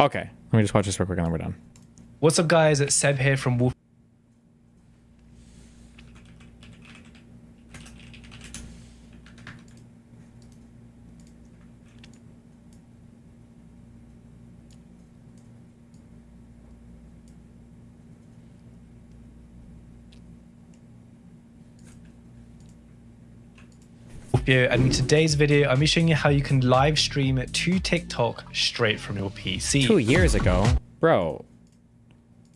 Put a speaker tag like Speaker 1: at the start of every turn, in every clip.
Speaker 1: Okay, let me just watch this real quick and then we're done.
Speaker 2: What's up, guys? It's Seb here from Wolf. And in today's video, I'm showing you how you can live stream to TikTok straight from your PC.
Speaker 1: 2 years ago? Bro,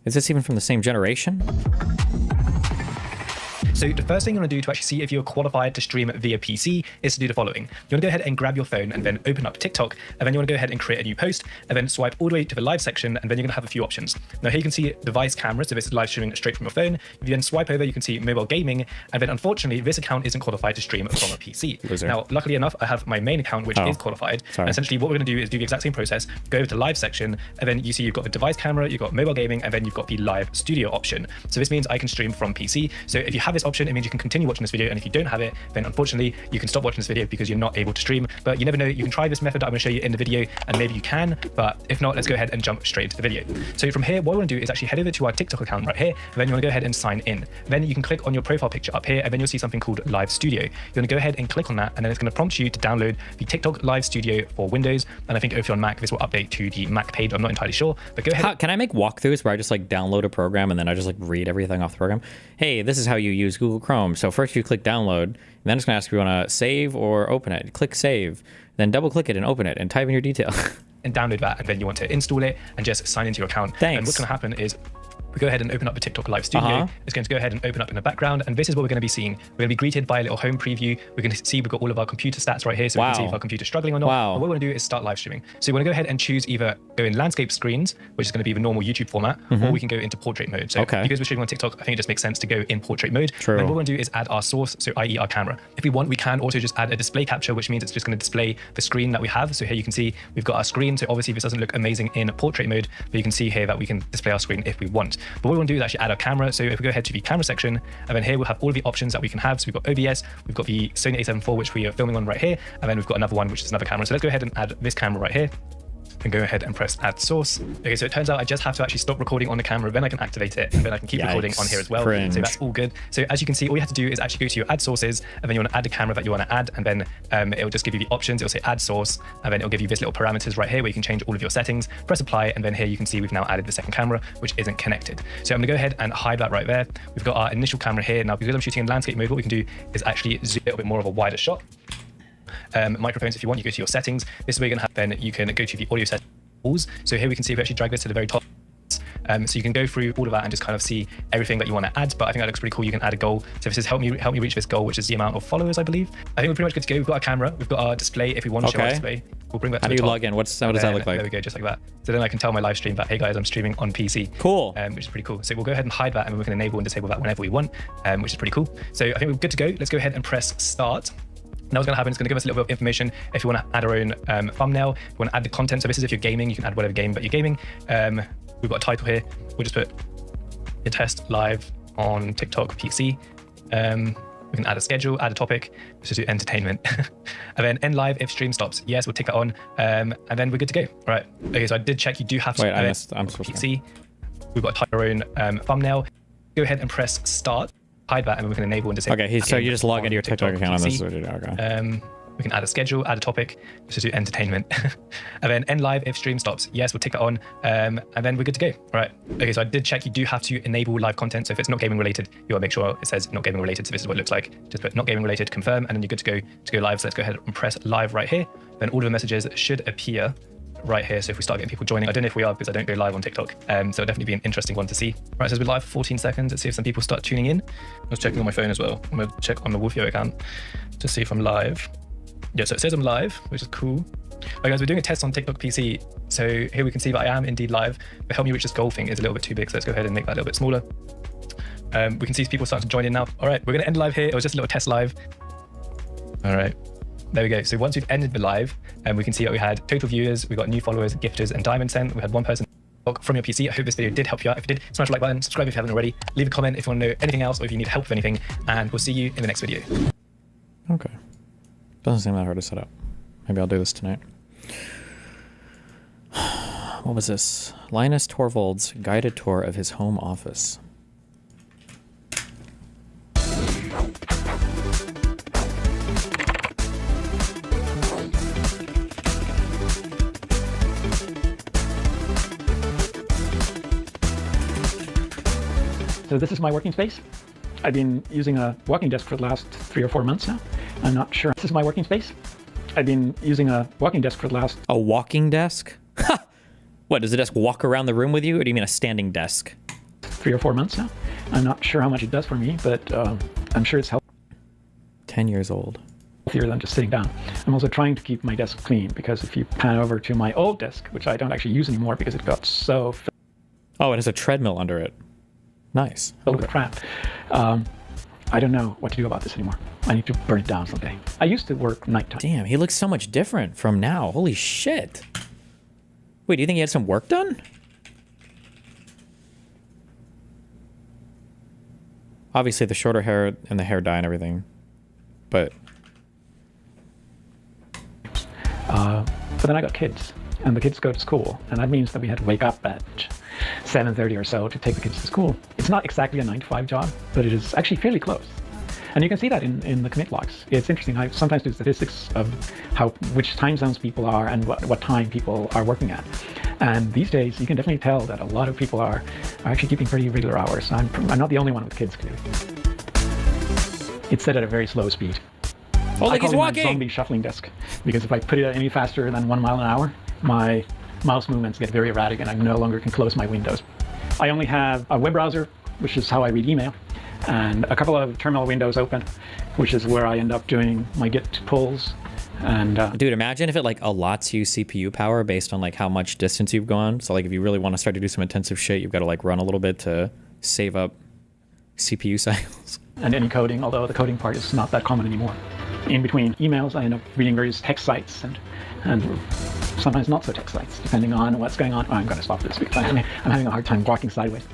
Speaker 1: is this even from the same generation?
Speaker 2: So the first thing you want to do to actually see if you're qualified to stream via PC is to do the following. You want to go ahead and grab your phone and then open up TikTok, and then you want to go ahead and create a new post, and then swipe all the way to the live section, and then you're going to have a few options. Now here you can see device camera, so this is live streaming straight from your phone. If you then swipe over, you can see mobile gaming, and then unfortunately this account isn't qualified to stream from a PC.
Speaker 1: Loser.
Speaker 2: Now luckily enough, I have my main account which is qualified. And essentially what we're going to do is do the exact same process, go over to live section, and then you see you've got the device camera, you've got mobile gaming, and then you've got the live studio option. So this means I can stream from PC. So if you have this option, it means you can continue watching this video, and if you don't have it, then unfortunately you can stop watching this video because you're not able to stream. But you never know, you can try this method that I'm going to show you in the video, and maybe you can, but if not, let's go ahead and jump straight into the video. So from here, what we want to do is actually head over to our TikTok account right here, and then you want to go ahead and sign in. Then you can click on your profile picture up here, and then you'll see something called Live Studio. You want to go ahead and click on that, and then it's going to prompt you to download the TikTok Live Studio for Windows, and I think if you're on Mac, this will update to the Mac page. I'm not entirely sure, but go ahead.
Speaker 1: Can I make walkthroughs where I just like download a program and then I just like read everything off the program? Hey, this is how you use Google Chrome. So first you click download, and then it's going to ask if you want to save or open it. Click save, then double click it and open it and type in your detail.
Speaker 2: And download that, and then you want to install it and just sign into your account.
Speaker 1: Thanks.
Speaker 2: And what's going to happen is we go ahead and open up the TikTok Live Studio. It's going to go ahead and open up in the background, and this is what we're going to be seeing. We're going to be greeted by a little home preview. We're going to see we've got all of our computer stats right here, so we can see if our computer's struggling or not. And what we want to do is start live streaming. So we want to go ahead and choose either go in landscape screens, which is going to be the normal YouTube format, or we can go into portrait mode. So because we're streaming on TikTok, I think it just makes sense to go in portrait mode.
Speaker 1: True.
Speaker 2: And what we want to do is add our source, so i.e. our camera. If we want, we can also just add a display capture, which means it's just going to display the screen that we have. So here you can see we've got our screen. So obviously this doesn't look amazing in portrait mode, but you can see here that we can display our screen if we want. But what we want to do is actually add our camera. So if we go ahead to the camera section, and then here we'll have all of the options that we can have. So we've got OBS, we've got the Sony A7 IV, which we are filming on right here, and then we've got another one, which is another camera. So let's go ahead and add this camera right here, and go ahead and press add source. Okay, so it turns out I just have to actually stop recording on the camera, then I can activate it, and then I can keep recording on here as well.
Speaker 1: Cringe.
Speaker 2: So that's all good. So as you can see, all you have to do is actually go to your add sources, and then you want to add the camera that you want to add, and then it'll just give you the options. It'll say add source, and then it'll give you this little parameters right here where you can change all of your settings. Press apply, and then here you can see we've now added the second camera, which isn't connected. So I'm gonna go ahead and hide that right there. We've got our initial camera here. Now because I'm shooting in landscape mode, what we can do is actually zoom a little bit more of a wider shot. Microphones, if you want, you go to your settings. This is where you're gonna have, then you can go to the audio settings. So here we can see if we actually drag this to the very top. So you can go through all of that and just kind of see everything that you want to add. But I think that looks pretty cool. You can add a goal. So this is help me reach this goal, which is the amount of followers, I believe. I think we're pretty much good to go. We've got our camera, we've got our display. If we want to show our display, we'll bring that to the top.
Speaker 1: How do you log in? What does that look like?
Speaker 2: There we go, just like that. So then I can tell my live stream that, hey guys, I'm streaming on PC.
Speaker 1: Cool.
Speaker 2: Which is pretty cool. So we'll go ahead and hide that, and we can enable and disable that whenever we want, which is pretty cool. So I think we're good to go. Let's go ahead and press start. Now what's going to happen is going to give us a little bit of information if you want to add our own thumbnail, if you want to add the content. So this is if you're gaming, you can add whatever game that you're gaming. We've got a title here. We'll just put your test live on TikTok PC. We can add a schedule, add a topic, let's just do entertainment. And then end live if stream stops. Yes, we'll tick that on. And then we're good to go. All right. Okay, so I did check you do have to
Speaker 1: I'm supposed
Speaker 2: PC. We've got to type our own thumbnail. Go ahead and press start. Hide that, and then we can enable and disable.
Speaker 1: Okay, so you just log into your TikTok account on this. Okay.
Speaker 2: We can add a schedule, add a topic, just to do entertainment. And then end live if stream stops. Yes, we'll tick that on, and then we're good to go. All right. Okay, so I did check you do have to enable live content. So if it's not gaming related, you want to make sure it says not gaming related. So this is what it looks like. Just put not gaming related, confirm, and then you're good to go live. So let's go ahead and press live right here. Then all of the messages should appear right here. So if we start getting people joining, I don't know if we are because I don't go live on TikTok. So it'll definitely be an interesting one to see. Right, so we're live for 14 seconds. Let's see if some people start tuning in. I was checking on my phone as well. I'm gonna check on the Wolfio account to see if I'm live. Yeah, so it says I'm live, which is cool. Right, guys, we're doing a test on TikTok PC. So here we can see that I am indeed live. But help me reach this goal thing is a little bit too big. So let's go ahead and make that a little bit smaller. We can see people starting to join in now. All right, we're gonna end live here. It was just a little test live. All right. There we go. So once we've ended the live, we can see that we had total viewers, we got new followers, gifters, and diamond sent. We had one person from your PC. I hope this video did help you out. If it did, smash the like button, subscribe if you haven't already, leave a comment if you want to know anything else or if you need help with anything, and we'll see you in the next video.
Speaker 1: Okay. Doesn't seem that hard to set up. Maybe I'll do this tonight. What was this? Linus Torvalds guided tour of his home office.
Speaker 3: So this is my working space. I've been using a walking desk for the last 3 or 4 months now. I'm not sure. This is my working space. I've been using a walking desk for the last...
Speaker 1: A walking desk? Ha! What, does the desk walk around the room with you, or do you mean a standing desk?
Speaker 3: 3 or 4 months now. I'm not sure how much it does for me, but I'm sure it's
Speaker 1: 10 years old.
Speaker 3: healthier than just sitting down. I'm also trying to keep my desk clean, because if you pan over to my old desk, which I don't actually use anymore because it got so
Speaker 1: Oh, it has a treadmill under it. Nice.
Speaker 3: filled with crap, I don't know what to do about this anymore. I need to burn it down someday. I used to work nighttime.
Speaker 1: Damn, he looks so much different from now. Holy shit. Wait, do you think he had some work done? Obviously, the shorter hair and the hair dye and everything, but...
Speaker 3: But then I got kids, and the kids go to school, and that means that we had to wake up at 7:30 or so to take the kids to school. It's not exactly a 9-to-5 job, but it is actually fairly close. And you can see that in the commit logs. It's interesting. I sometimes do statistics of which time zones people are and what time people are working at. And these days, you can definitely tell that a lot of people are actually keeping pretty regular hours. I'm not the only one with kids, clearly. It's set at a very slow speed.
Speaker 1: Oh, like he's
Speaker 3: I call it
Speaker 1: walking!
Speaker 3: my zombie shuffling desk, because if I put it any faster than 1 mile an hour, my mouse movements get very erratic and I no longer can close my windows. I only have a web browser, which is how I read email, and a couple of terminal windows open, which is where I end up doing my Git pulls. And
Speaker 1: Dude, imagine if it like allots you CPU power based on like how much distance you've gone. So like if you really want to start to do some intensive shit, you've got to like run a little bit to save up CPU cycles.
Speaker 3: and any coding, although the coding part is not that common anymore. In between emails, I end up reading various text sites and sometimes not so text sites, depending on what's going on. Oh, I'm going to stop this because I'm having a hard time walking sideways.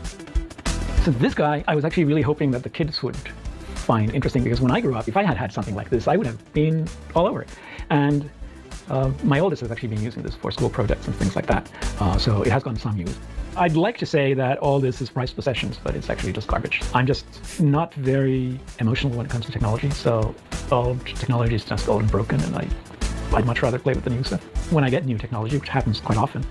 Speaker 3: So this guy, I was actually really hoping that the kids would find interesting, because when I grew up, if I had had something like this, I would have been all over it. And my oldest has actually been using this for school projects and things like that. So it has gotten some use. I'd like to say that all this is prized possessions, but it's actually just garbage. I'm just not very emotional when it comes to technology. So all technology is just old and broken, and I'd much rather play with the new stuff. When I get new technology, which happens quite often,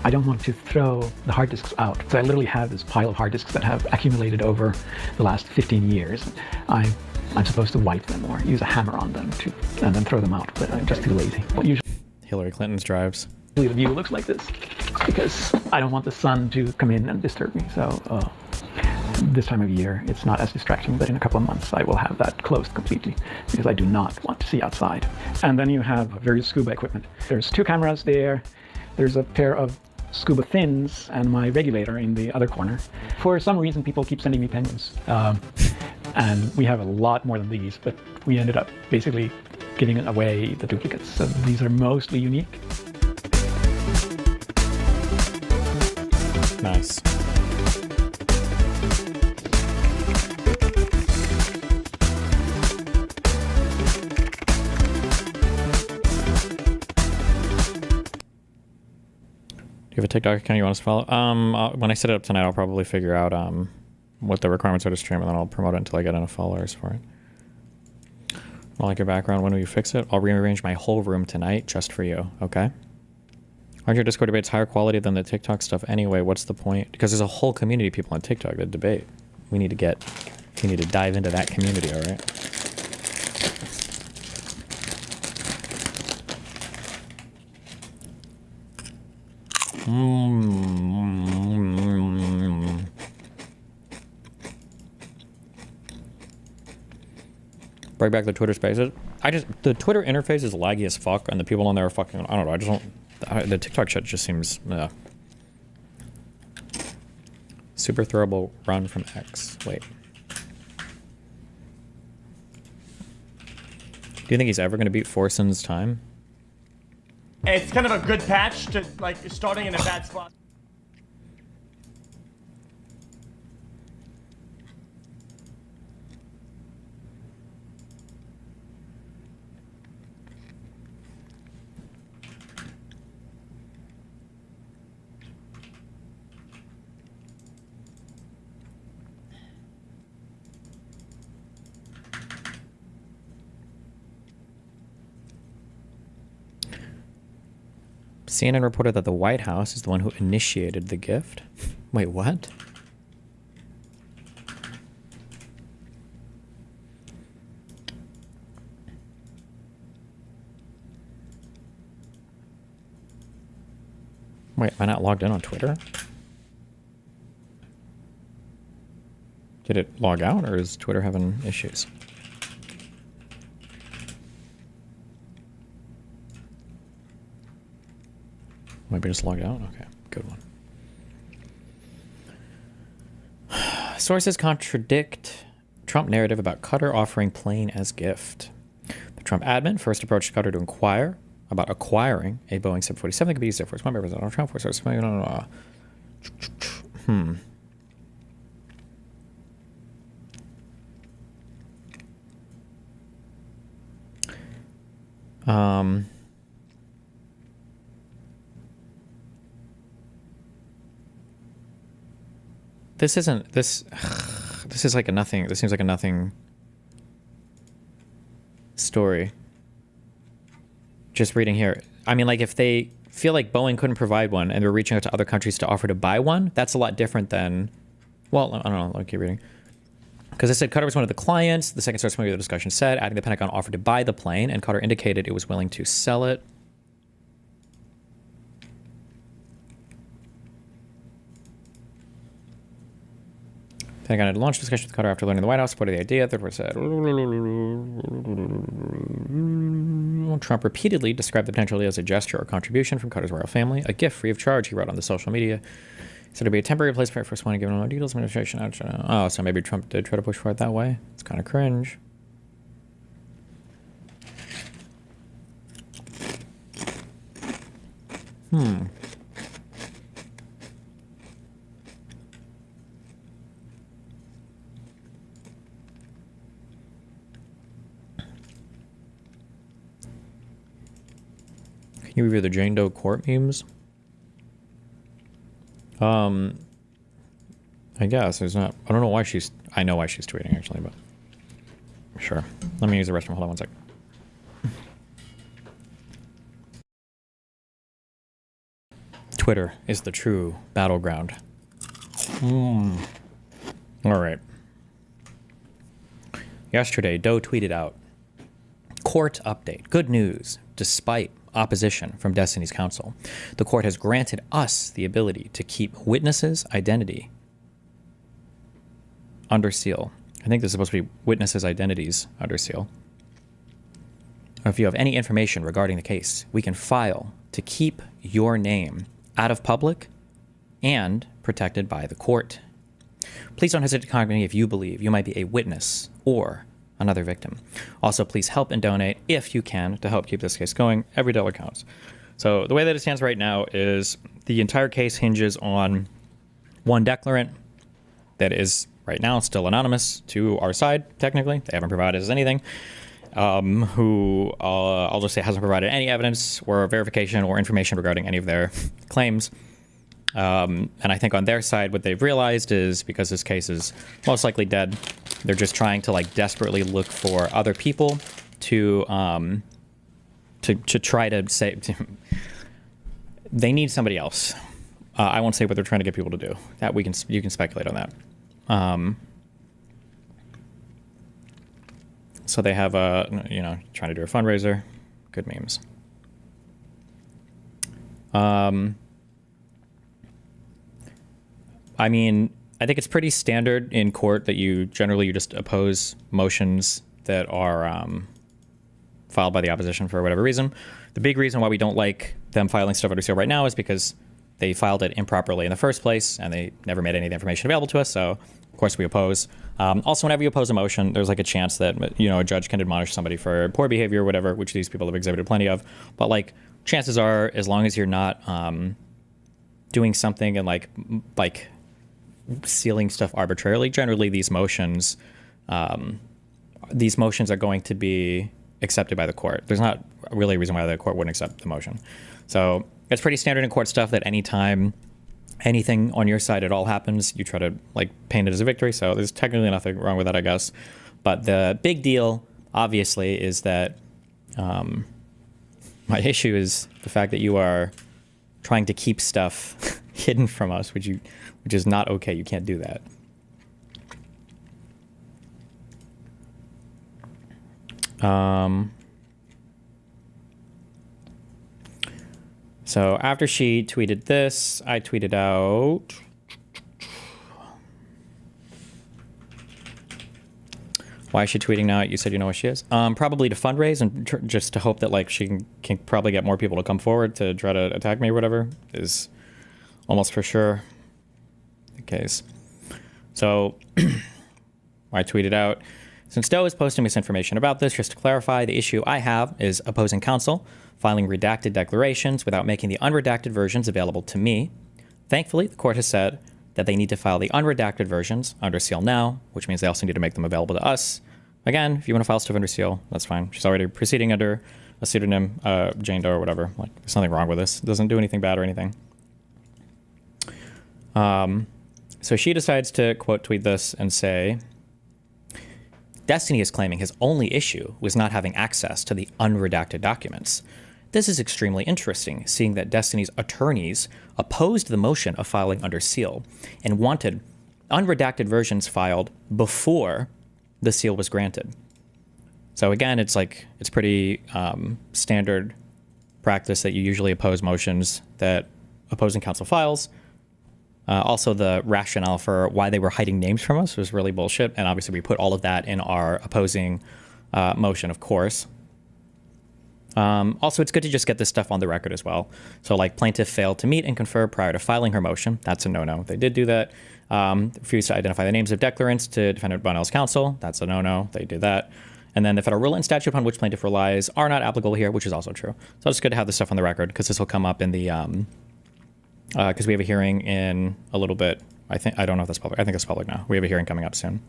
Speaker 3: I don't want to throw the hard disks out. So I literally have this pile of hard disks that have accumulated over the last 15 years. I'm supposed to wipe them or use a hammer on them and then throw them out, but I'm just too lazy. Usually
Speaker 1: Hillary Clinton's drives.
Speaker 3: the view looks like this, because I don't want the sun to come in and disturb me. So this time of year, it's not as distracting, but in a couple of months, I will have that closed completely, because I do not want to see outside. And then you have various scuba equipment. There's 2 cameras there. There's a pair of scuba fins and my regulator in the other corner. For some reason, people keep sending me penguins. And we have a lot more than these, but we ended up basically giving away the duplicates. So these are mostly unique.
Speaker 1: Nice. Do you have a TikTok account you want us to follow? When I set it up tonight, I'll probably figure out what the requirements are to stream, and then I'll promote it until I get enough followers for it. I like your background. When will you fix it? I'll rearrange my whole room tonight just for you, okay? Aren't your Discord debates higher quality than the TikTok stuff anyway? What's the point? Because there's a whole community of people on TikTok that debate. We need to dive into that community, all right? Bring back the Twitter spaces. The Twitter interface is laggy as fuck, and the people on there are fucking, I don't know, the TikTok shit just seems, Super throwable run from X. Wait. Do you think he's ever going to beat Forson's time?
Speaker 4: It's kind of a good patch to, like, starting in a bad spot.
Speaker 1: CNN reported that the White House is the one who initiated the gift. Wait, what? Wait, am I not logged in on Twitter? Did it log out, or is Twitter having issues? Maybe just logged out? Okay, good one. Sources contradict Trump narrative about Qatar offering plane as gift. The Trump admin first approached Qatar to inquire about acquiring a Boeing 747 that could be used Air Force One by President Trump for This isn't this. This is like a nothing. This seems like a nothing story. Just reading here. I mean, like if they feel like Boeing couldn't provide one and they're reaching out to other countries to offer to buy one, that's a lot different than. Well, I don't know. I'll keep reading. Because it said Qatar was one of the clients. The second source from the discussion said, adding the Pentagon offered to buy the plane, and Qatar indicated it was willing to sell it. Pentagon had launched discussions with Qatar after learning the White House supported the idea. The report said, Trump repeatedly described the potential deal as a gesture or contribution from Qatar's royal family, a gift free of charge, he wrote on the social media. He said it'd be a temporary replacement for one given no details administration. Oh, so maybe Trump did try to push for it that way. It's kind of cringe. Can you review the Jane Doe court memes? I guess there's not. I don't know why she's. I know why she's tweeting actually, but sure. Let me use the restroom. Hold on one sec. Twitter is the true battleground. All right. Yesterday, Doe tweeted out, "Court update. Good news. Despite opposition from Destiny's counsel, the court has granted us the ability to keep witnesses' identity under seal." I think this is supposed to be witnesses' identities under seal. "Or if you have any information regarding the case, we can file to keep your name out of public and protected by the court. Please don't hesitate to contact me if you believe you might be a witness or another victim. Also, please help and donate if you can to help keep this case going. Every dollar counts." So the way that it stands right now is the entire case hinges on one declarant that is right now still anonymous to our side, technically. They haven't provided us anything. Who I'll just say hasn't provided any evidence or verification or information regarding any of their claims. And I think on their side, what they've realized is because this case is most likely dead, they're just trying to like desperately look for other people to try to say they need somebody else. I won't say what they're trying to get people to do. That you can speculate on that. So they have trying to do a fundraiser. Good memes. I mean, I think it's pretty standard in court that you just oppose motions that are filed by the opposition for whatever reason. The big reason why we don't like them filing stuff under seal right now is because they filed it improperly in the first place and they never made any of the information available to us. So of course we oppose. Also, whenever you oppose a motion, there's like a chance that a judge can admonish somebody for poor behavior or whatever, which these people have exhibited plenty of. But like chances are, as long as you're not doing something and like sealing stuff arbitrarily, generally these motions are going to be accepted by the court. There's not really a reason why the court wouldn't accept the motion. So it's pretty standard in court stuff that anytime anything on your side at all happens, you try to like paint it as a victory. So there's technically nothing wrong with that, I guess. But the big deal, obviously, is that my issue is the fact that you are trying to keep stuff hidden from us, which is not okay. You can't do that. So after she tweeted this, I tweeted out, why is she tweeting now? You said you know what she is. Probably to fundraise and just to hope that like she can probably get more people to come forward to try to attack me or whatever is almost for sure the case. So I tweeted out, since Doe is posting misinformation about this, just to clarify, the issue I have is opposing counsel filing redacted declarations without making the unredacted versions available to me. Thankfully, the court has said that they need to file the unredacted versions under seal now, which means they also need to make them available to us. Again, if you want to file stuff under seal, that's fine. She's already proceeding under a pseudonym, Jane Doe or whatever. Like, there's nothing wrong with this. It doesn't do anything bad or anything. So she decides to quote tweet this and say, Destiny is claiming his only issue was not having access to the unredacted documents. This is extremely interesting, seeing that Destiny's attorneys opposed the motion of filing under seal and wanted unredacted versions filed before the seal was granted. So again, it's pretty standard practice that you usually oppose motions that opposing counsel files. Also, the rationale for why they were hiding names from us was really bullshit. And obviously, we put all of that in our opposing motion, of course. Also, it's good to just get this stuff on the record as well. So, like, plaintiff failed to meet and confer prior to filing her motion. That's a no-no. They did do that. Refused to identify the names of declarants to defendant Bonnell's counsel. That's a no-no. They did that. And then the federal rule and statute upon which plaintiff relies are not applicable here, which is also true. So it's good to have this stuff on the record because this will come up in the... because we have a hearing in a little bit. I don't know if that's public. I think it's public now. We have a hearing coming up soon.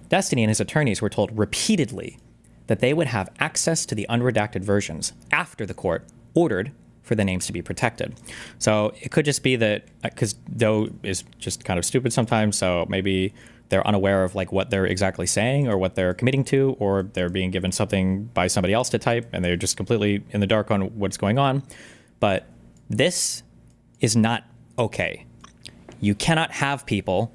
Speaker 1: Destiny and his attorneys were told repeatedly that they would have access to the unredacted versions after the court ordered for the names to be protected. So it could just be that, because Doe is just kind of stupid sometimes, so maybe they're unaware of like what they're exactly saying or what they're committing to, or they're being given something by somebody else to type and they're just completely in the dark on what's going on. But this is not okay. You cannot have people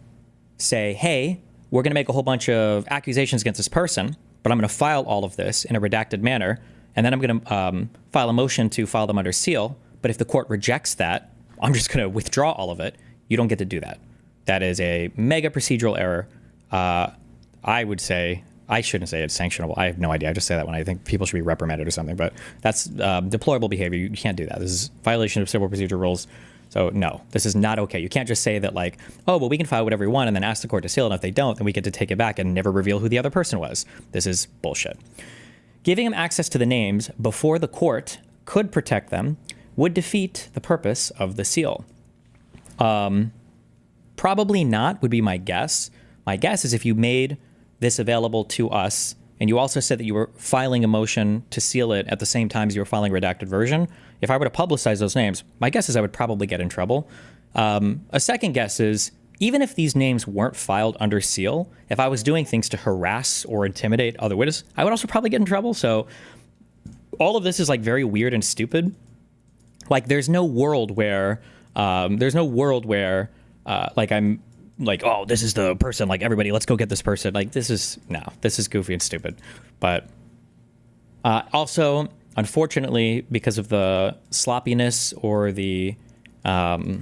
Speaker 1: say, hey, we're going to make a whole bunch of accusations against this person, but I'm going to file all of this in a redacted manner, and then I'm going to file a motion to file them under seal. But if the court rejects that, I'm just going to withdraw all of it. You don't get to do that. That is a mega procedural error. I would say, I shouldn't say it's sanctionable. I have no idea. I just say that when I think people should be reprimanded or something. But that's deplorable behavior. You can't do that. This is violation of civil procedure rules. So no, this is not okay. You can't just say that like, oh, well, we can file whatever we want and then ask the court to seal it. And if they don't, then we get to take it back and never reveal who the other person was. This is bullshit. Giving them access to the names before the court could protect them would defeat the purpose of the seal. Probably not would be my guess. My guess is if you made this available to us and you also said that you were filing a motion to seal it at the same time as you were filing a redacted version, if I were to publicize those names, my guess is I would probably get in trouble. A second guess is even if these names weren't filed under seal, if I was doing things to harass or intimidate other witnesses, I would also probably get in trouble. So all of this is like very weird and stupid. Like there's no world where like I'm like, oh, this is the person, like everybody, let's go get this person. Like this is goofy and stupid. But also, unfortunately, because of the sloppiness or the lack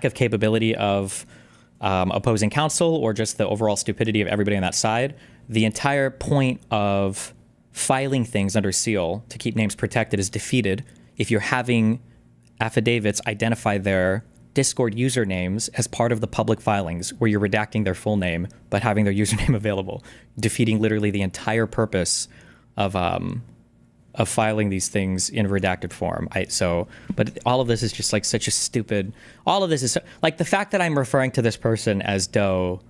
Speaker 1: of capability of opposing counsel or just the overall stupidity of everybody on that side, the entire point of filing things under seal to keep names protected is defeated if you're having affidavits identify their Discord usernames as part of the public filings where you're redacting their full name but having their username available, defeating literally the entire purpose of filing these things in redacted form. But all of this is just like such a stupid. All of this is like the fact that I'm referring to this person as Doe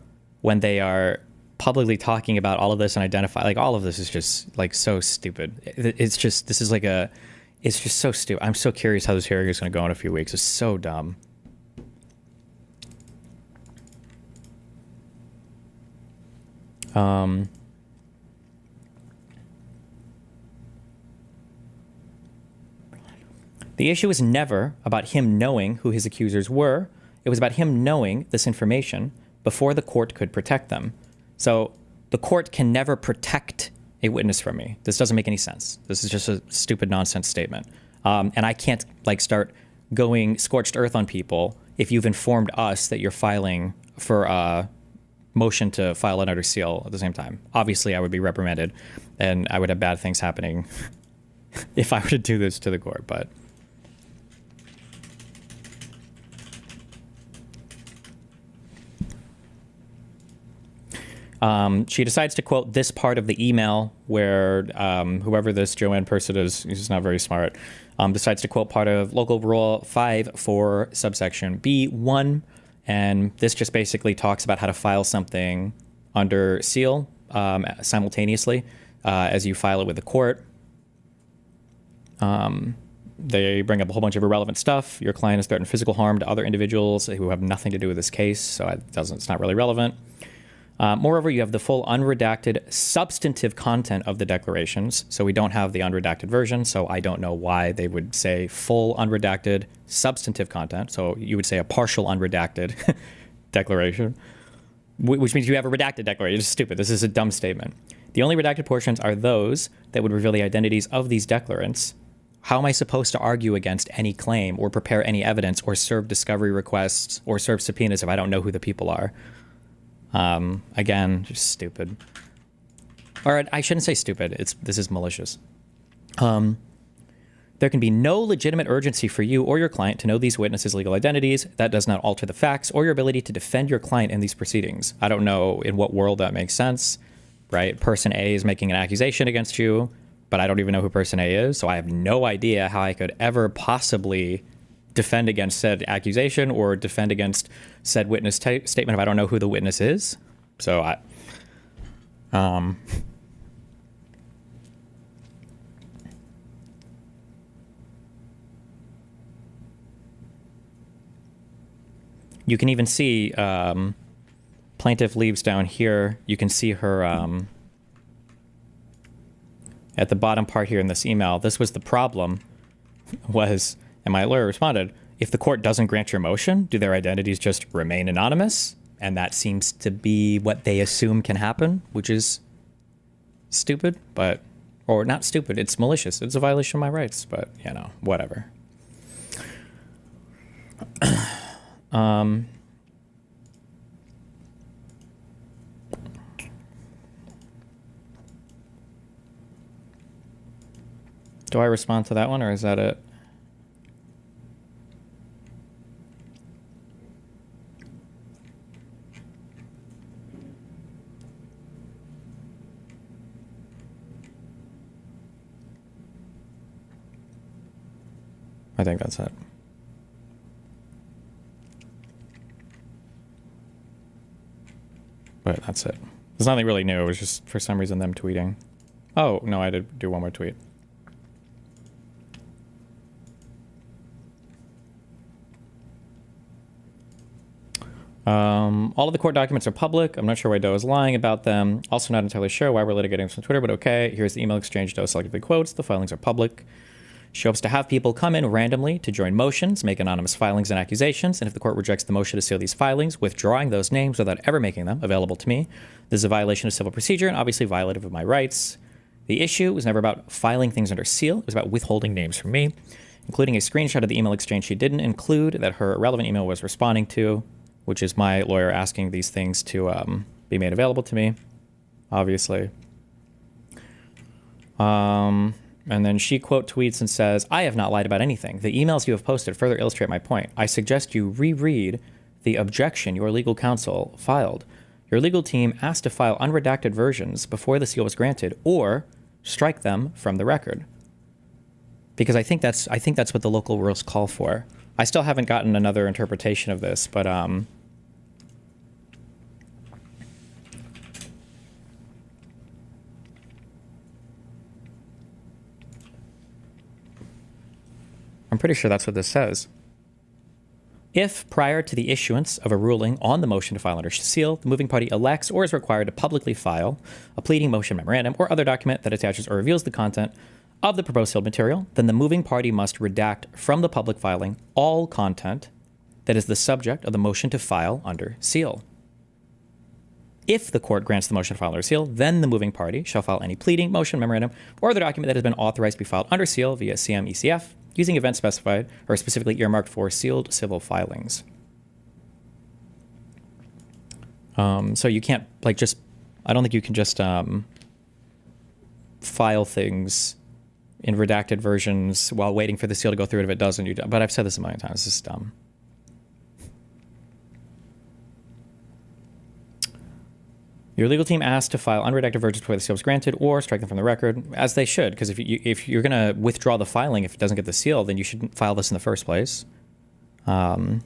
Speaker 1: when they are publicly talking about all of this and identify, like all of this is just like so stupid. It's just so stupid. I'm so curious how this hearing is going to go in a few weeks. It's so dumb. The issue was never about him knowing who his accusers were. It was about him knowing this information before the court could protect them. So the court can never protect a witness from me. This doesn't make any sense. This is just a stupid nonsense statement. And I can't like start going scorched earth on people if you've informed us that you're filing for a motion to file it under seal at the same time. Obviously, I would be reprimanded and I would have bad things happening if I were to do this to the court, but... she decides to quote this part of the email where whoever this Joanne person is, who's not very smart, decides to quote part of local rule 5 for subsection B1. And this just basically talks about how to file something under seal simultaneously as you file it with the court. They bring up a whole bunch of irrelevant stuff. Your client has threatened physical harm to other individuals who have nothing to do with this case, so it's not really relevant. Moreover, you have the full unredacted substantive content of the declarations. So we don't have the unredacted version, so I don't know why they would say full unredacted substantive content. So you would say a partial unredacted declaration, which means you have a redacted declaration. It's stupid. This is a dumb statement. The only redacted portions are those that would reveal the identities of these declarants. How am I supposed to argue against any claim or prepare any evidence or serve discovery requests or serve subpoenas if I don't know who the people are? Again, just stupid. Or I shouldn't say stupid. This is malicious. There can be no legitimate urgency for you or your client to know these witnesses' legal identities. That does not alter the facts or your ability to defend your client in these proceedings. I don't know in what world that makes sense, right? Person A is making an accusation against you, but I don't even know who person A is, so I have no idea how I could ever possibly defend against said accusation or defend against said witness statement if I don't know who the witness is. So you can even see plaintiff leaves down here. You can see her at the bottom part here in this email. This was the problem was... And my lawyer responded, if the court doesn't grant your motion, do their identities just remain anonymous? And that seems to be what they assume can happen, which is stupid, but, or not stupid, it's malicious. It's a violation of my rights, but, you know, whatever. Do I respond to that one, or is that it? I think that's it. But that's it. There's nothing really new. It was just, for some reason, them tweeting. Oh, no, I did do one more tweet. All of the court documents are public. I'm not sure why Doe is lying about them. Also not entirely sure why we're litigating from Twitter, but okay. Here's the email exchange Doe selectively quotes. The filings are public. She hopes to have people come in randomly to join motions, make anonymous filings and accusations, and if the court rejects the motion to seal these filings, withdrawing those names without ever making them available to me. This is a violation of civil procedure and obviously violative of my rights. The issue was never about filing things under seal. It was about withholding names from me, including a screenshot of the email exchange she didn't include that her relevant email was responding to, which is my lawyer asking these things to be made available to me, obviously. And then she quote tweets and says, I have not lied about anything. The emails you have posted further illustrate my point. I suggest you reread the objection your legal counsel filed. Your legal team asked to file unredacted versions before the seal was granted or strike them from the record. Because I think that's what the local rules call for. I still haven't gotten another interpretation of this, but I'm pretty sure that's what this says. If, prior to the issuance of a ruling on the motion to file under seal, the moving party elects or is required to publicly file a pleading motion memorandum or other document that attaches or reveals the content of the proposed sealed material, then the moving party must redact from the public filing all content that is the subject of the motion to file under seal. If the court grants the motion to file under seal, then the moving party shall file any pleading, motion, memorandum, or other document that has been authorized to be filed under seal via CM-ECF using events specified or specifically earmarked for sealed civil filings. So you can't I don't think you can just file things in redacted versions while waiting for the seal to go through it. If it doesn't, but I've said this a million times. This is dumb. Your legal team asked to file unredacted versions before the seal was granted, or strike them from the record, as they should, because if you're going to withdraw the filing if it doesn't get the seal, then you shouldn't file this in the first place. I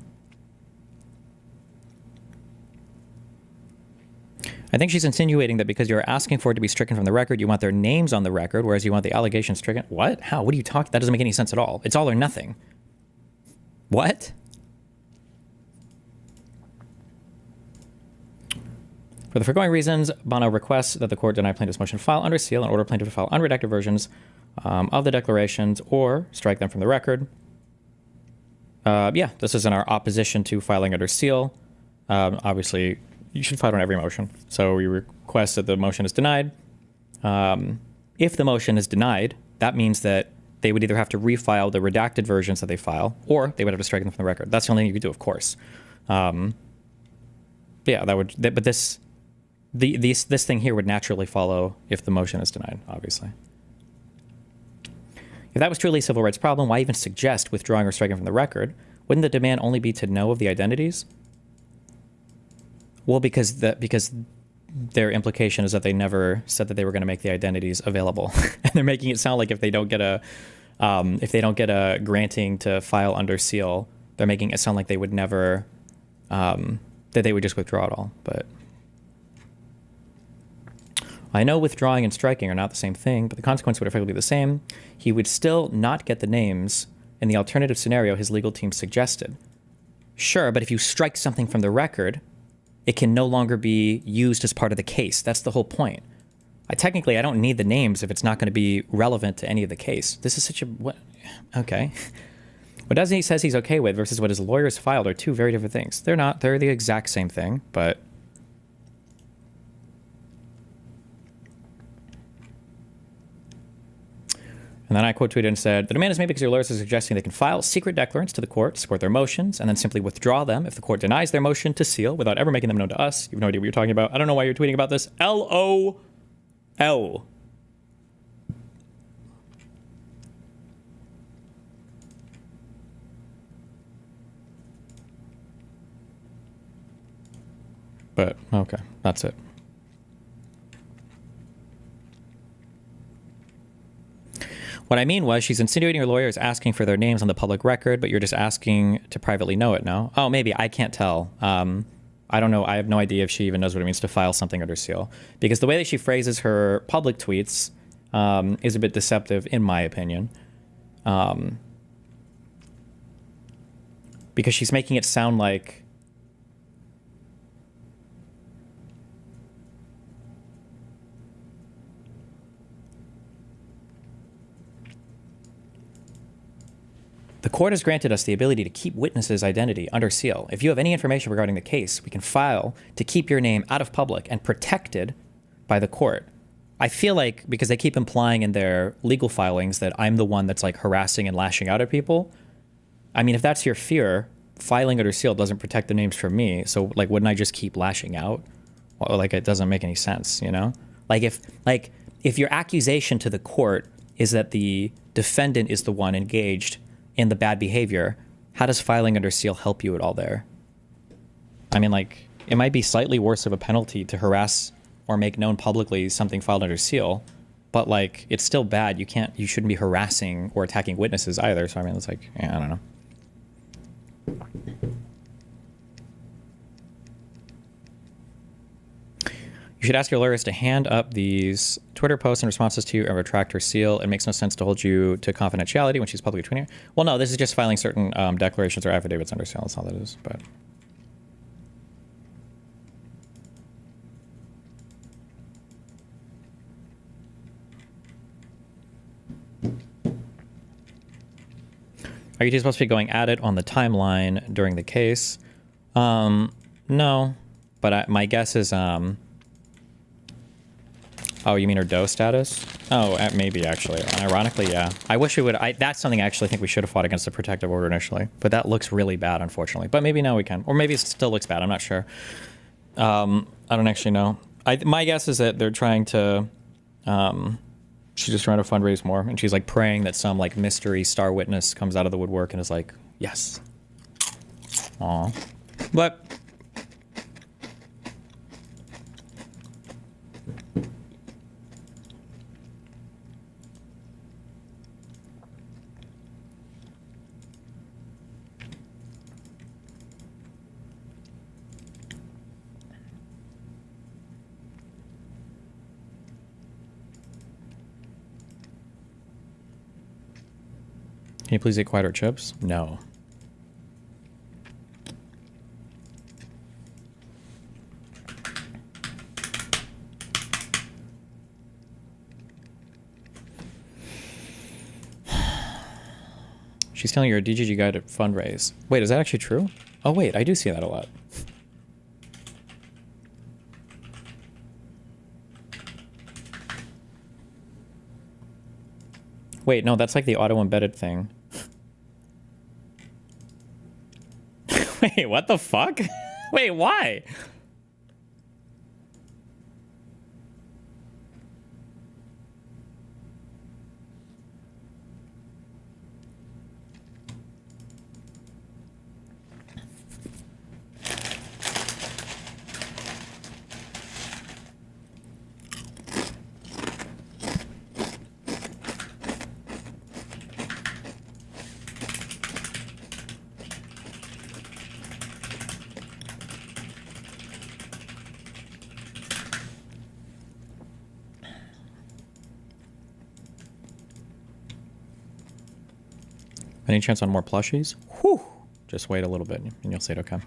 Speaker 1: think she's insinuating that because you're asking for it to be stricken from the record, you want their names on the record, whereas you want the allegations stricken. What? How? What are you talking? That doesn't make any sense at all. It's all or nothing. What? For the foregoing reasons, Bono requests that the court deny plaintiff's motion to file under seal and order plaintiff to file unredacted versions of the declarations or strike them from the record. Yeah, this is in our opposition to filing under seal. Obviously, you should file on every motion. So we request that the motion is denied. If the motion is denied, that means that they would either have to refile the redacted versions that they file, or they would have to strike them from the record. That's the only thing you could do, of course. Yeah, that would. But this thing here would naturally follow if the motion is denied, obviously. If that was truly a civil rights problem, why even suggest withdrawing or striking from the record? Wouldn't the demand only be to know of the identities? Well, because their implication is that they never said that they were going to make the identities available, and they're making it sound like if they don't get a granting to file under seal, they're making it sound like they would never that they would just withdraw it all. But I know withdrawing and striking are not the same thing, but the consequence would effectively be the same. He would still not get the names in the alternative scenario his legal team suggested. Sure, but if you strike something from the record, it can no longer be used as part of the case. That's the whole point. I don't need the names if it's not going to be relevant to any of the case. This is such a... What? Okay. What he says he's okay with versus what his lawyers filed are two very different things. They're not. They're the exact same thing, but... And then I quote tweeted and said, the demand is made because your lawyers are suggesting they can file secret declarants to the court, support their motions, and then simply withdraw them if the court denies their motion to seal without ever making them known to us. You have no idea what you're talking about. I don't know why you're tweeting about this. LOL. But, okay, that's it. What I mean was she's insinuating your lawyer is asking for their names on the public record, but you're just asking to privately know it now. Oh, maybe. I can't tell. I don't know. I have no idea if she even knows what it means to file something under seal. Because the way that she phrases her public tweets is a bit deceptive, in my opinion. Because she's making it sound like the court has granted us the ability to keep witnesses' identity under seal. If you have any information regarding the case, we can file to keep your name out of public and protected by the court. I feel like, because they keep implying in their legal filings that I'm the one that's like harassing and lashing out at people. I mean, if that's your fear, filing under seal doesn't protect the names from me. So like, wouldn't I just keep lashing out? Well, like, it doesn't make any sense, you know? Like if your accusation to the court is that the defendant is the one engaged in the bad behavior, how does filing under seal help you at all there? I mean, like, it might be slightly worse of a penalty to harass or make known publicly something filed under seal, but like, it's still bad. You shouldn't be harassing or attacking witnesses either. So I mean, it's like, yeah, I don't know. You should ask your lawyers to hand up these Twitter posts in responses to you and retract her seal. It makes no sense to hold you to confidentiality when she's publicly tweeting. Well, no, this is just filing certain declarations or affidavits under seal. That's all that is. But Are you two supposed to be going at it on the timeline during the case? No, but my guess is, oh, you mean her doe status? Oh, maybe actually. Ironically, yeah. I wish we would, that's something I actually think we should have fought against the protective order initially, but that looks really bad, unfortunately. But maybe now we can, or maybe it still looks bad, I'm not sure. I don't actually know. My guess is that they're trying to, she's just trying to fundraise more, and she's like praying that some like mystery star witness comes out of the woodwork and is like, yes. Aw. But can you please eat quieter chips? No. She's telling you a DGG guy to fundraise. Wait, is that actually true? Oh wait, I do see that a lot. Wait, no, that's like the auto-embedded thing. Wait, what the fuck? Wait, why? Any chance on more plushies? Whew. Just wait a little bit and you'll see it okay.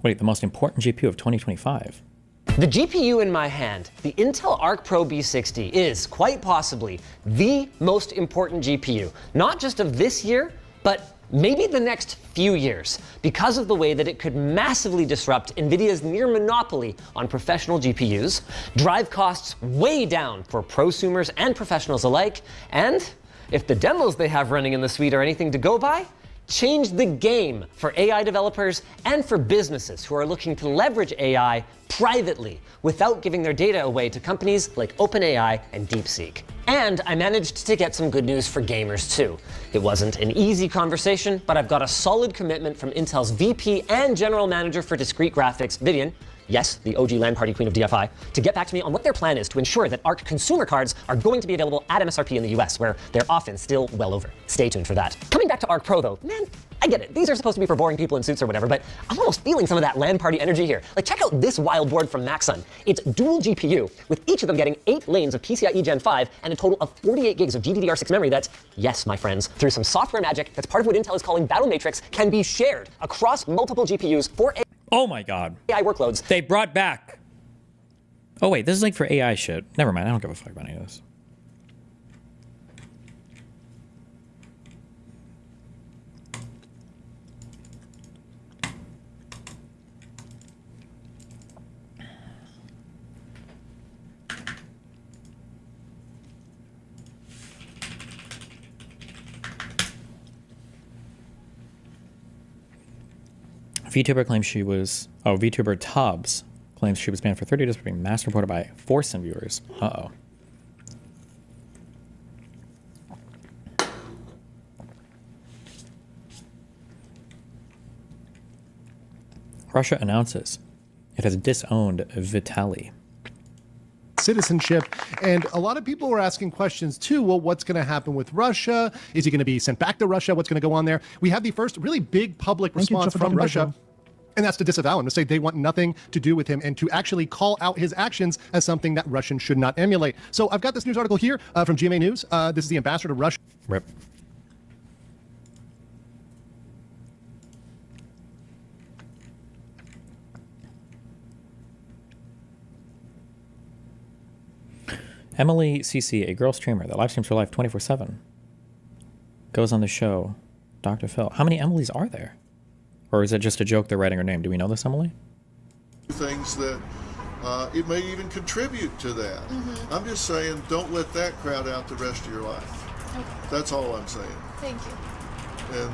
Speaker 1: Wait, the most important GPU of 2025.
Speaker 5: The GPU in my hand, the Intel Arc Pro B60, is quite possibly the most important GPU, not just of this year, but maybe the next few years, because of the way that it could massively disrupt NVIDIA's near monopoly on professional GPUs, drive costs way down for prosumers and professionals alike, and if the demos they have running in the suite are anything to go by, change the game for AI developers and for businesses who are looking to leverage AI privately without giving their data away to companies like OpenAI and DeepSeek. And I managed to get some good news for gamers too. It wasn't an easy conversation, but I've got a solid commitment from Intel's VP and General Manager for Discrete Graphics, Vivian, yes, the OG LAN party queen of DFI, to get back to me on what their plan is to ensure that ARC consumer cards are going to be available at MSRP in the US, where they're often still well over. Stay tuned for that. Coming back to ARC Pro though, man, I get it. These are supposed to be for boring people in suits or whatever, but I'm almost feeling some of that LAN party energy here. Like, check out this wild board from Maxsun. It's dual GPU, with each of them getting 8 lanes of PCIe Gen 5 and a total of 48 gigs of GDDR6 memory that's, yes, my friends, through some software magic that's part of what Intel is calling Battle Matrix, can be shared across multiple GPUs for
Speaker 1: Oh my god.
Speaker 5: AI workloads.
Speaker 1: They brought back. Oh wait, this is like for AI shit. Never mind, I don't give a fuck about any of this. VTuber claims she was... Oh, VTuber Tubbs claims she was banned for 30 days for being mass reported by Forsen viewers. Uh-oh. Russia announces it has disowned Vitali.
Speaker 6: Citizenship, and a lot of people were asking questions too. Well, what's going to happen with Russia? Is he going to be sent back to Russia? What's going to go on there? We have the first really big public response from Russia, and that's to disavow him, to say they want nothing to do with him, and to actually call out his actions as something that Russians should not emulate. So I've got this news article here from GMA News. This is the ambassador to Russia.
Speaker 1: Rip. Emily CC, a girl streamer that live streams her life 24/7. Goes on the show, Dr. Phil. How many Emilys are there? Or is it just a joke they're writing her name? Do we know this Emily?
Speaker 7: Things that it may even contribute to that. I'm just saying, don't let that crowd out the rest of your life.
Speaker 8: Okay.
Speaker 7: That's all I'm saying.
Speaker 8: Thank you.
Speaker 7: And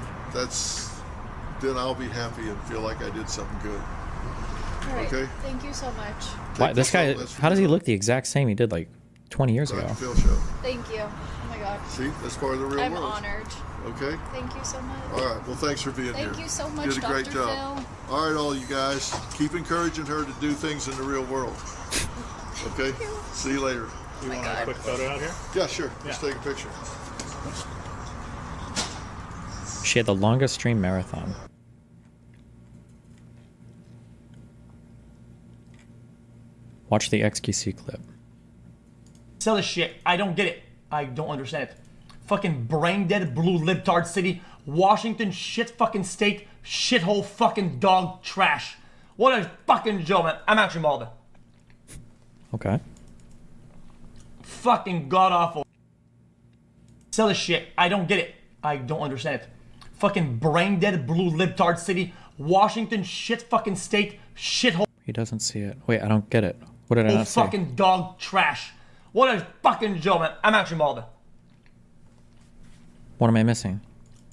Speaker 7: then I'll be happy and feel like I did something good.
Speaker 8: All right.
Speaker 7: Okay?
Speaker 8: Thank you so much.
Speaker 1: Why, this guy, how does he look the exact same he did like 20 years ago?
Speaker 7: Dr. Phil Show.
Speaker 8: Thank you. Oh my God.
Speaker 7: See, that's part of the real
Speaker 8: I'm
Speaker 7: world.
Speaker 8: honored.
Speaker 7: Okay?
Speaker 8: Thank you so much.
Speaker 7: All right. Well, thanks for being here.
Speaker 8: Thank you so much,
Speaker 7: Did a great
Speaker 8: Dr.
Speaker 7: job.
Speaker 8: Phil.
Speaker 7: All right, all you guys. Keep encouraging her to do things in the real world. Okay? See you later.
Speaker 8: Oh my God.
Speaker 9: Quick photo out here?
Speaker 7: Yeah, sure. Just take a picture.
Speaker 1: She had the longest stream marathon. Watch the XQC clip.
Speaker 4: Sell this shit. I don't get it. I don't understand it. Fucking brain dead blue libtard city, Washington shit fucking state, shithole fucking dog trash. What a fucking joke, man. I'm actually mauled.
Speaker 1: Okay.
Speaker 4: Fucking god awful. Sell this shit. I don't get it. I don't understand it. Fucking brain dead blue libtard city, Washington shit fucking state, shithole
Speaker 1: He doesn't see it. Wait, I don't get it. What did I not see?
Speaker 4: fucking dog trash. What a fucking joke, man. I'm actually mauled.
Speaker 1: What am I missing?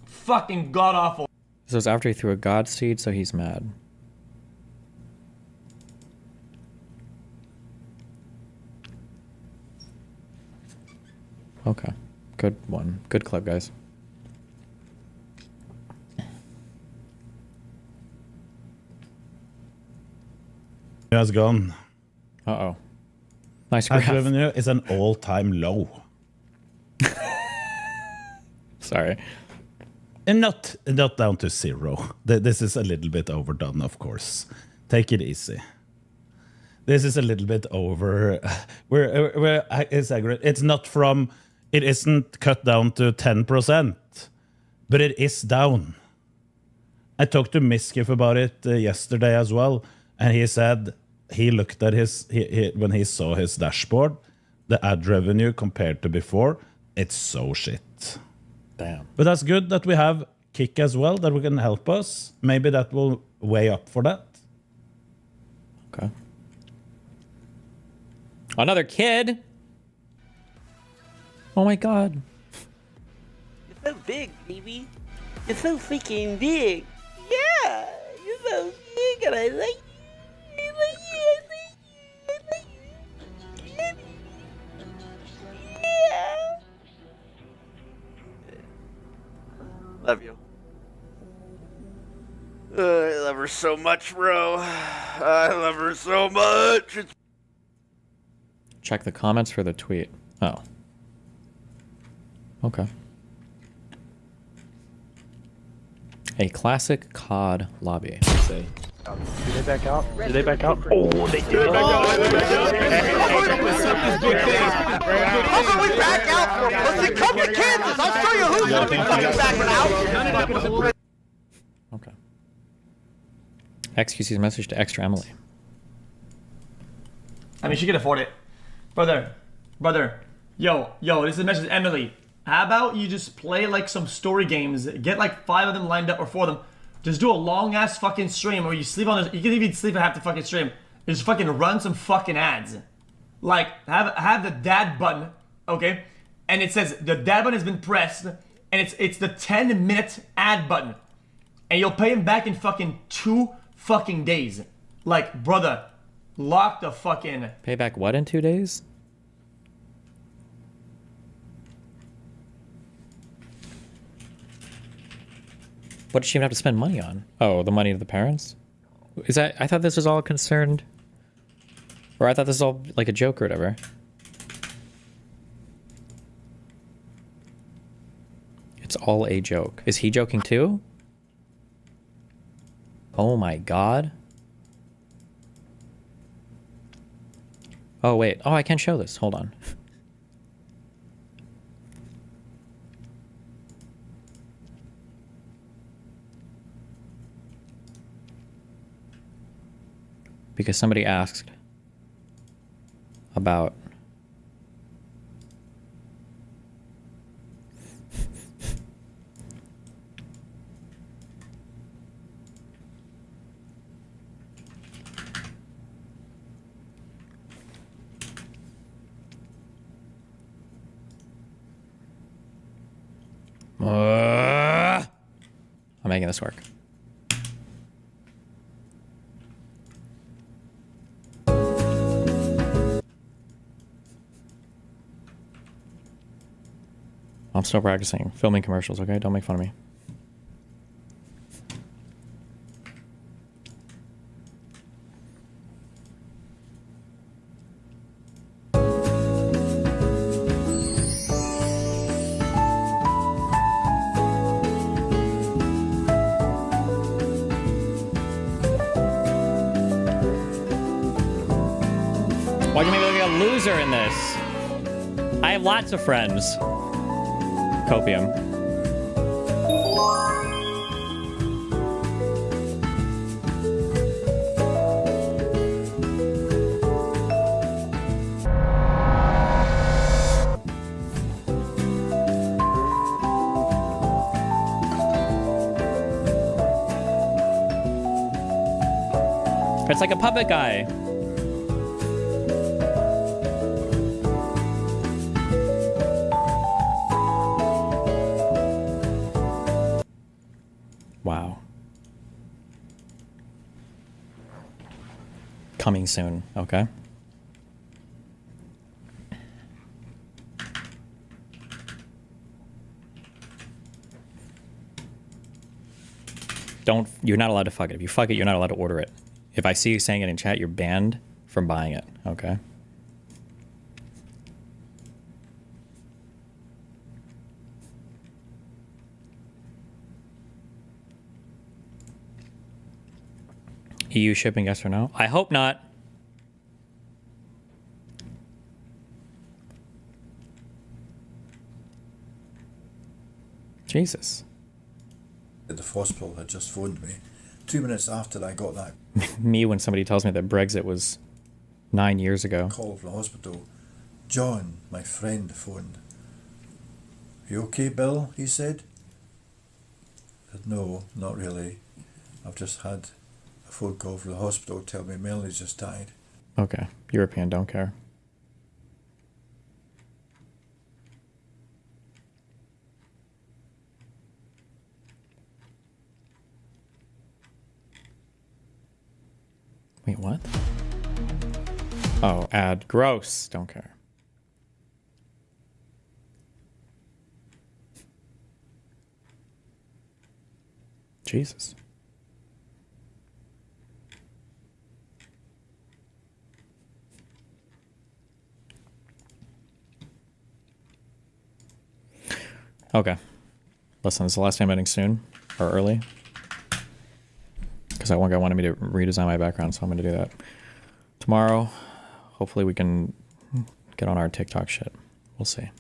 Speaker 4: Fucking god awful.
Speaker 1: This was after he threw a god seed, so he's mad. Okay. Good one. Good clip, guys.
Speaker 9: It has gone.
Speaker 1: Uh-oh. Nice
Speaker 9: Ad
Speaker 1: graph.
Speaker 9: revenue is an all-time low.
Speaker 1: Sorry.
Speaker 9: And not down to zero. This is a little bit overdone, of course. Take it easy. This is a little bit over. We're exaggerating. It's not from. It isn't cut down to 10%, but it is down. I talked to Miskiff about it yesterday as well, and he said he looked at his when he saw his dashboard, the ad revenue compared to before, it's so shit.
Speaker 1: Damn.
Speaker 9: But that's good that we have Kick as well, that we can help us. Maybe that will weigh up for that.
Speaker 1: Okay. Another kid? Oh my god.
Speaker 10: You're so big, baby. You're so freaking big. Yeah, you're so big, and I like you. I like you. I like you. I like you. Yeah. Love you. I love her so much, bro. I love her so much.
Speaker 1: Check the comments for the tweet. Oh. Okay. A classic COD lobby.
Speaker 11: Did they back out? Did they back out? Oh, they did.
Speaker 10: How can we back out for pussy? Come to Kansas. I'll show you who's gonna be fucking backing out.
Speaker 1: Okay. XQC's message to Extra Emily.
Speaker 4: I mean, she can afford it. Brother, yo, this is a message to Emily. How about you just play like some story games, get like 5 of them lined up or 4 of them. Just do a long ass fucking stream where you sleep on this, you can even sleep at half the fucking stream. Just fucking run some fucking ads. Like, have the dad button, okay? And it says the dad button has been pressed, and it's the 10-minute ad button. And you'll pay him back in fucking 2 fucking days. Like, brother, lock the fuck in.
Speaker 1: Pay back what in 2 days? What does she even have to spend money on? Oh, the money of the parents? Is that, I thought this was all concerned, or I thought this was all like a joke or whatever. It's all a joke. Is he joking too? Oh my god. Oh wait, oh I can't show this, hold on. Because somebody asked about making this work. I'm still practicing. Filming commercials, okay? Don't make fun of me. Why'd you make me look like a loser in this? I have lots of friends. Copium. It's like a puppet guy. Wow. Coming soon, okay? You're not allowed to fuck it. If you fuck it, you're not allowed to order it. If I see you saying it in chat, you're banned from buying it, okay? EU shipping, yes or no? I hope not. Jesus.
Speaker 12: The hospital had just phoned me 2 minutes after I got that
Speaker 1: Me when somebody tells me that Brexit was 9 years ago.
Speaker 12: call from the hospital. John, my friend, phoned. You okay, Bill? He said. I said, no, not really. I've just had a phone call from the hospital telling me Melanie's just died.
Speaker 1: Okay, European don't care. Wait, what? Oh, ad. Gross. Don't care. Jesus. Okay. Listen, this is the last time I'm ending soon, or early. Because that one guy wanted me to redesign my background, so I'm going to do that. Tomorrow, hopefully we can get on our TikTok shit. We'll see.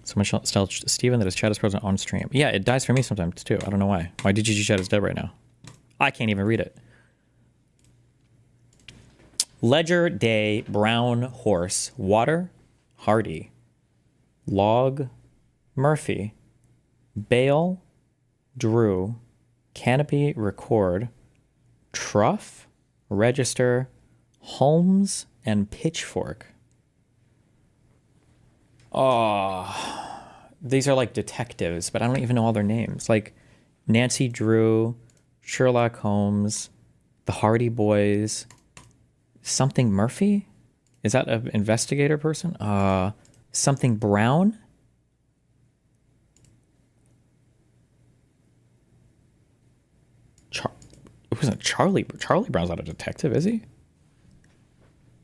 Speaker 1: Someone tell Steven that his chat is frozen on stream. Yeah, it dies for me sometimes too. I don't know why. My DGG chat is dead right now. I can't even read it. Ledger, Day, Brown, Horse, Water, Hardy, Log, Murphy, Bale, Drew, Canopy, Record, Truff, Register, Holmes, and Pitchfork. Oh, these are like detectives, but I don't even know all their names. Like Nancy Drew, Sherlock Holmes, the Hardy Boys, something Murphy? Is that an investigator person? Something Brown? It wasn't Charlie. Charlie Brown's not a detective, is he?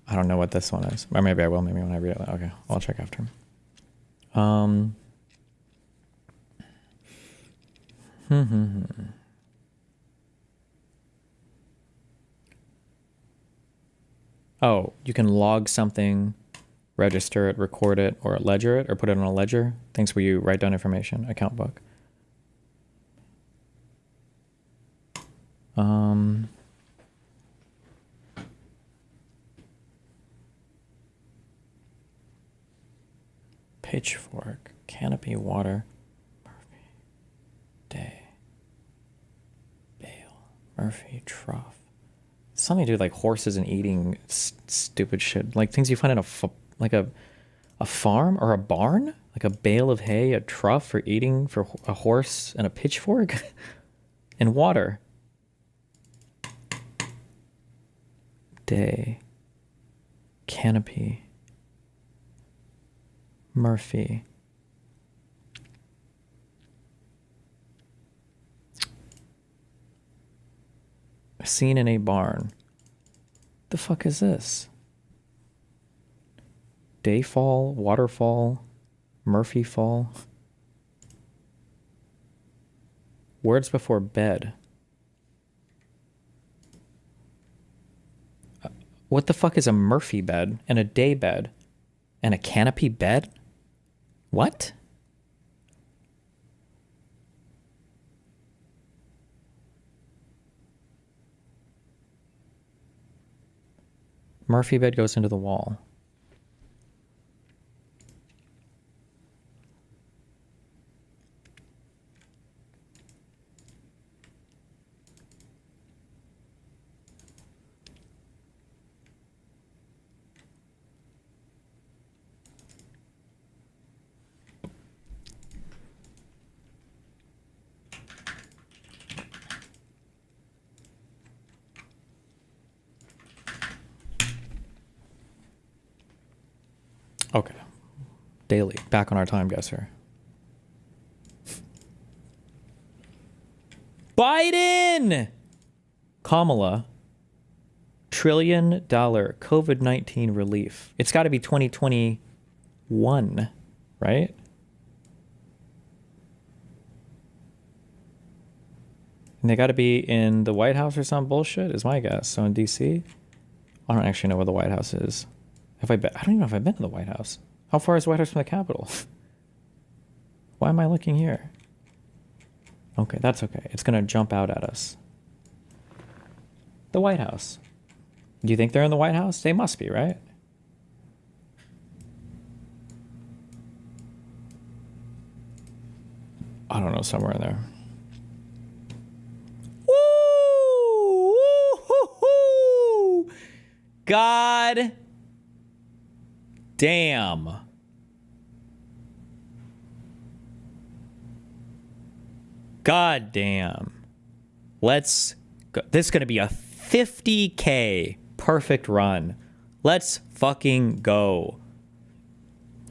Speaker 1: I don't know what this one is. Or maybe I will. Maybe when I read it. Okay, I'll check after him. Oh, you can log something, register it, record it, or ledger it, or put it on a ledger. Things where you write down information. Account book. Pitchfork, Canopy, Water, Murphy, Day, Bale, Murphy, Trough. Something to do with like horses and eating stupid shit, like things you find in a farm or a barn. Like a bale of hay, a trough for eating for a horse, and a pitchfork? And water. Day. Canopy. Murphy. A scene in a barn. The fuck is this? Dayfall, waterfall, Murphy fall. Words before bed. What the fuck is a Murphy bed and a day bed and a canopy bed? What? Murphy bed goes into the wall. Okay. Daily. Back on our time guesser. Biden! Kamala. $1 trillion COVID-19 relief. It's got to be 2021, right? And they got to be in the White House or some bullshit, is my guess. So in D.C.? I don't actually know where the White House is. Have I been? I don't even know if I've been to the White House. How far is the White House from the Capitol? Why am I looking here? Okay, that's okay. It's going to jump out at us. The White House. Do you think they're in the White House? They must be, right? I don't know, somewhere in there. Woo! Woo-hoo-hoo! God damn. God damn. Let's go. This is going to be a 50K perfect run. Let's fucking go.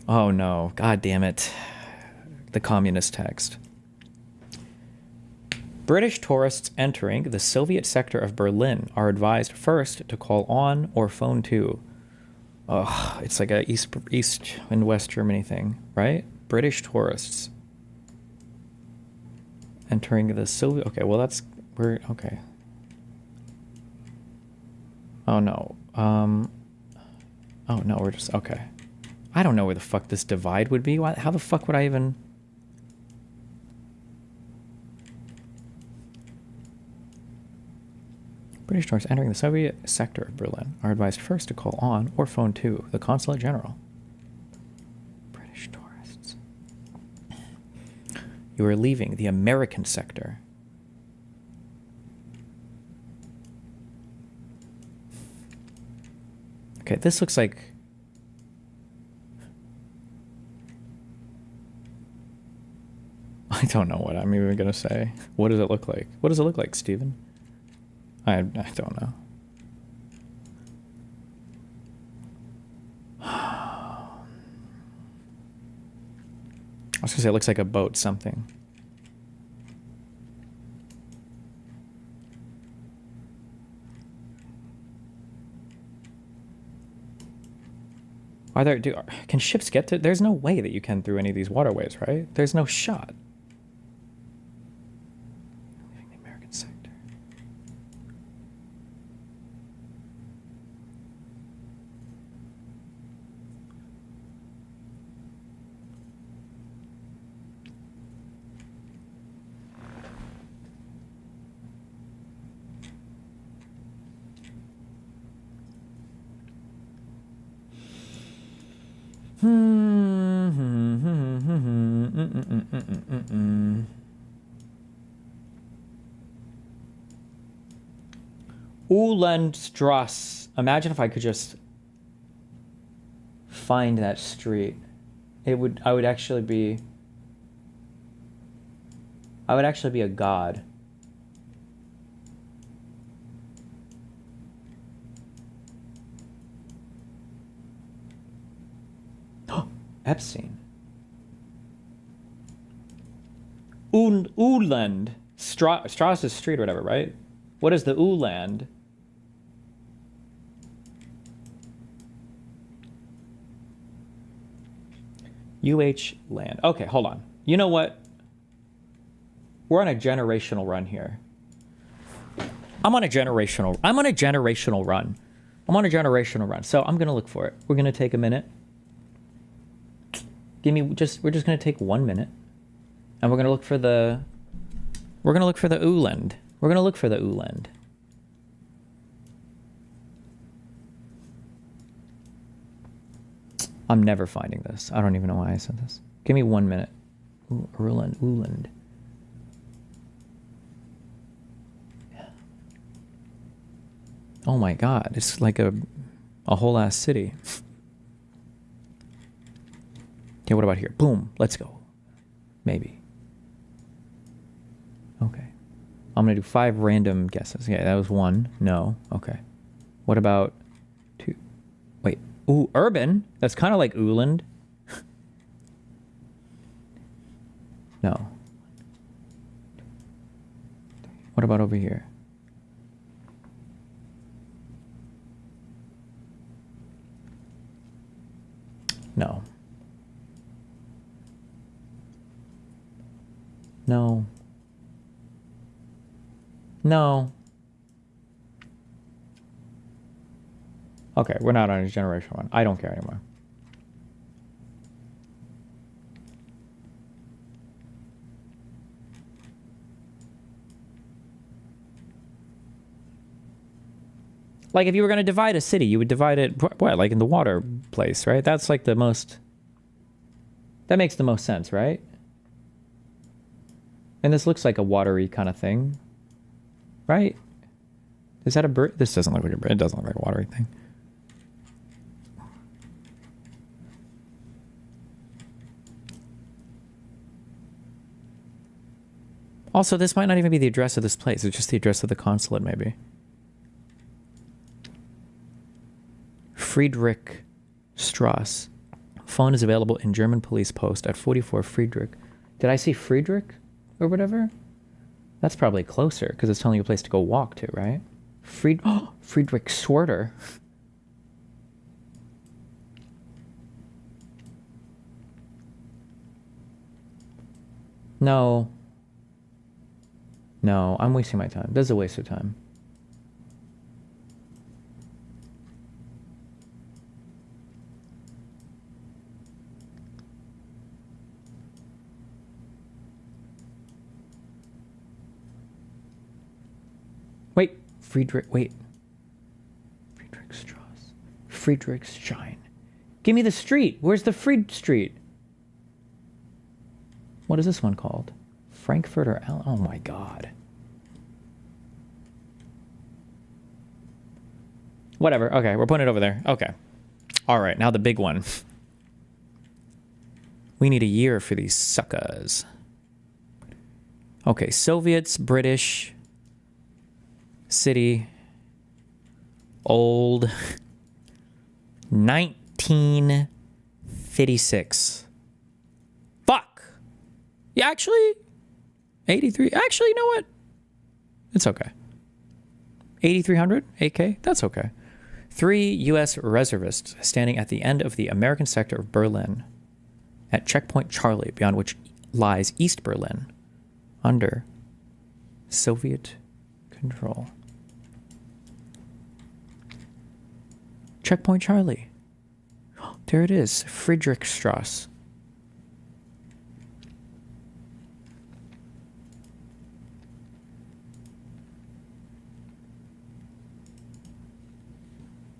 Speaker 1: Oh no. God damn it. The communist text. British tourists entering the Soviet sector of Berlin are advised first to call on or phone 2. Oh, it's like a East and West Germany thing, right? British tourists entering the Soviet. Okay, well we're okay. Oh no. Oh no, we're just okay. I don't know where the fuck this divide would be. How the fuck would I even? British tourists entering the Soviet sector of Berlin are advised first to call on or phone 2 the Consulate General. British tourists. You are leaving the American sector. Okay, this looks like... I don't know what I'm even going to say. What does it look like? What does it look like, Steven? I don't know. I was gonna say it looks like a boat, something. Can ships get to? There's no way that you can through any of these waterways, right? There's no shot. The American sector. Uhlandstrasse. Imagine if I could just find that street. I would actually be a god. Epstein. Uland. Strauss is street or whatever, right? What is the Uland? UH land. Okay, hold on. You know what? We're on a generational run here. I'm on a generational run. So I'm gonna look for it. We're gonna take a minute. We're just gonna take 1 minute. And we're gonna look for the Uland. We're gonna look for the Uland. I'm never finding this. I don't even know why I said this. Give me 1 minute. Uland. Oh my god, it's like a whole ass city. Okay, what about here? Boom, let's go. Maybe. Okay. I'm gonna do 5 random guesses. Okay, that was 1. No. Okay. What about 2? Wait. Ooh, urban? That's kind of like Uland. No. What about over here? No. No. No. Okay, we're not on a generation one. I don't care anymore. Like if you were going to divide a city, you would divide it, what, like in the water place, right? That's like the most, that makes the most sense, right? And this looks like a watery kind of thing, right? Is that a bird? This doesn't look like a bird. It doesn't look like a watery thing. Also, this might not even be the address of this place. It's just the address of the consulate, maybe. Friedrich Strasse. Phone is available in German police post at 44 Friedrich. Did I see Friedrich or whatever? That's probably closer because it's telling you a place to go walk to, right? Friedrich Swerter. No. No, I'm wasting my time. This is a waste of time. Wait, Friedrichstrasse. Friedrichshain. Give me the street. Where's the Fried Street? What is this one called? Frankfurter. Oh my god. Whatever. Okay, we're putting it over there. Okay. All right, now the big one. We need a year for these suckers. Okay, Soviets, British, city, old, 1956. Fuck. Yeah, actually, 83. Actually, you know what? It's okay. 8,300 AK? That's okay. 3 U.S. reservists standing at the end of the American sector of Berlin at checkpoint Charlie, beyond which lies East Berlin, under Soviet control. Checkpoint Charlie. There it is, Friedrichstrasse.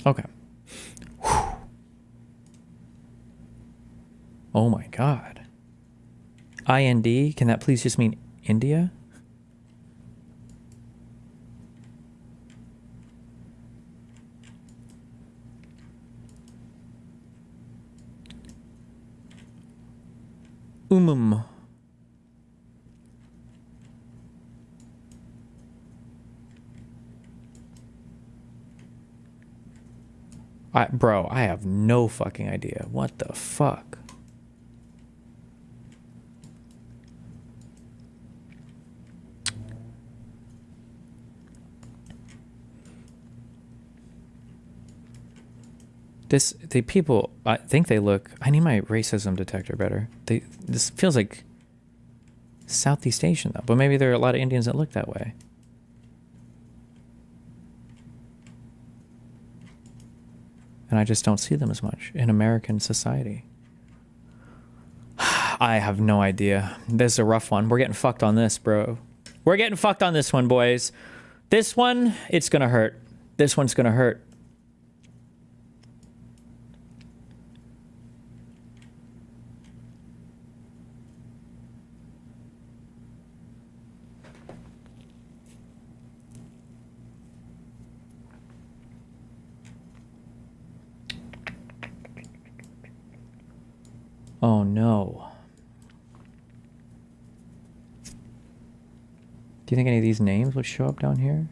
Speaker 1: Okay. Whew. Oh my god. IND, can that please just mean India? Bro, I have no fucking idea. What the fuck? The people, I think they look, I need my racism detector better. This feels like Southeast Asian though, but maybe there are a lot of Indians that look that way. And I just don't see them as much in American society. I have no idea. This is a rough one. We're getting fucked on this, bro. We're getting fucked on this one, boys. This one, it's gonna hurt. This one's gonna hurt. Oh no. Do you think any of these names would show up down here?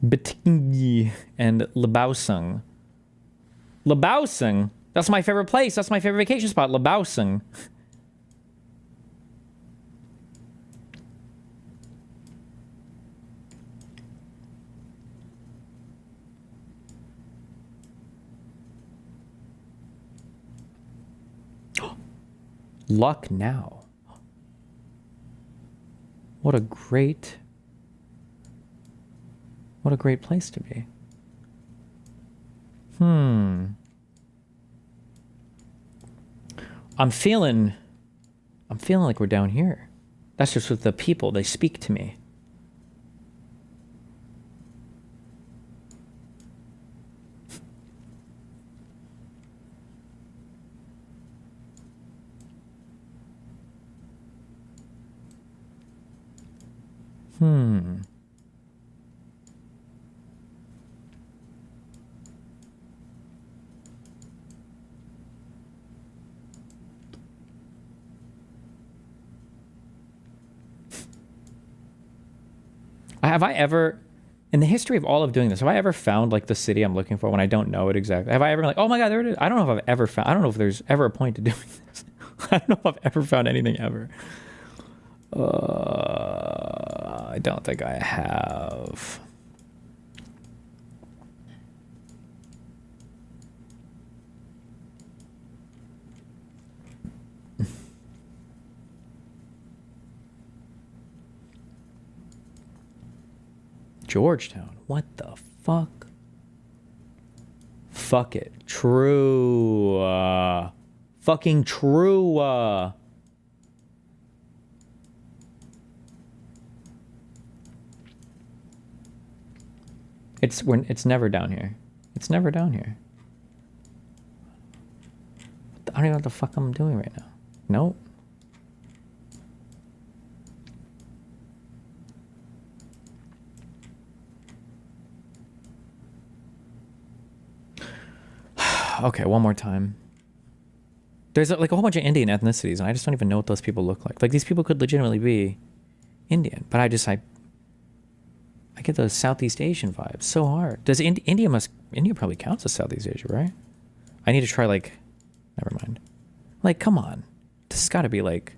Speaker 1: Pxie and Labaoseng. Labaoseng? That's my favorite place. That's my favorite vacation spot, Labaoseng. Luck now. What a great place to be. I'm feeling like we're down here. That's just with the people, they speak to me. Have I ever, in the history of all of doing this, have I ever found like the city I'm looking for when I don't know it exactly? Have I ever been like, oh my God, there it is? I don't know if I've ever found, I don't know if there's ever a point to doing this. I don't know if I've ever found anything ever. I don't think I have. Georgetown. What the fuck? Fuck it. True. Fucking true. It's never down here. It's never down here. I don't even know what the fuck I'm doing right now. Nope. Okay, one more time. There's like a whole bunch of Indian ethnicities, and I just don't even know what those people look like. Like, these people could legitimately be Indian, but I get those Southeast Asian vibes so hard. Does India probably counts as Southeast Asia, right? I need to try, like, never mind. Like, come on. This has got to be like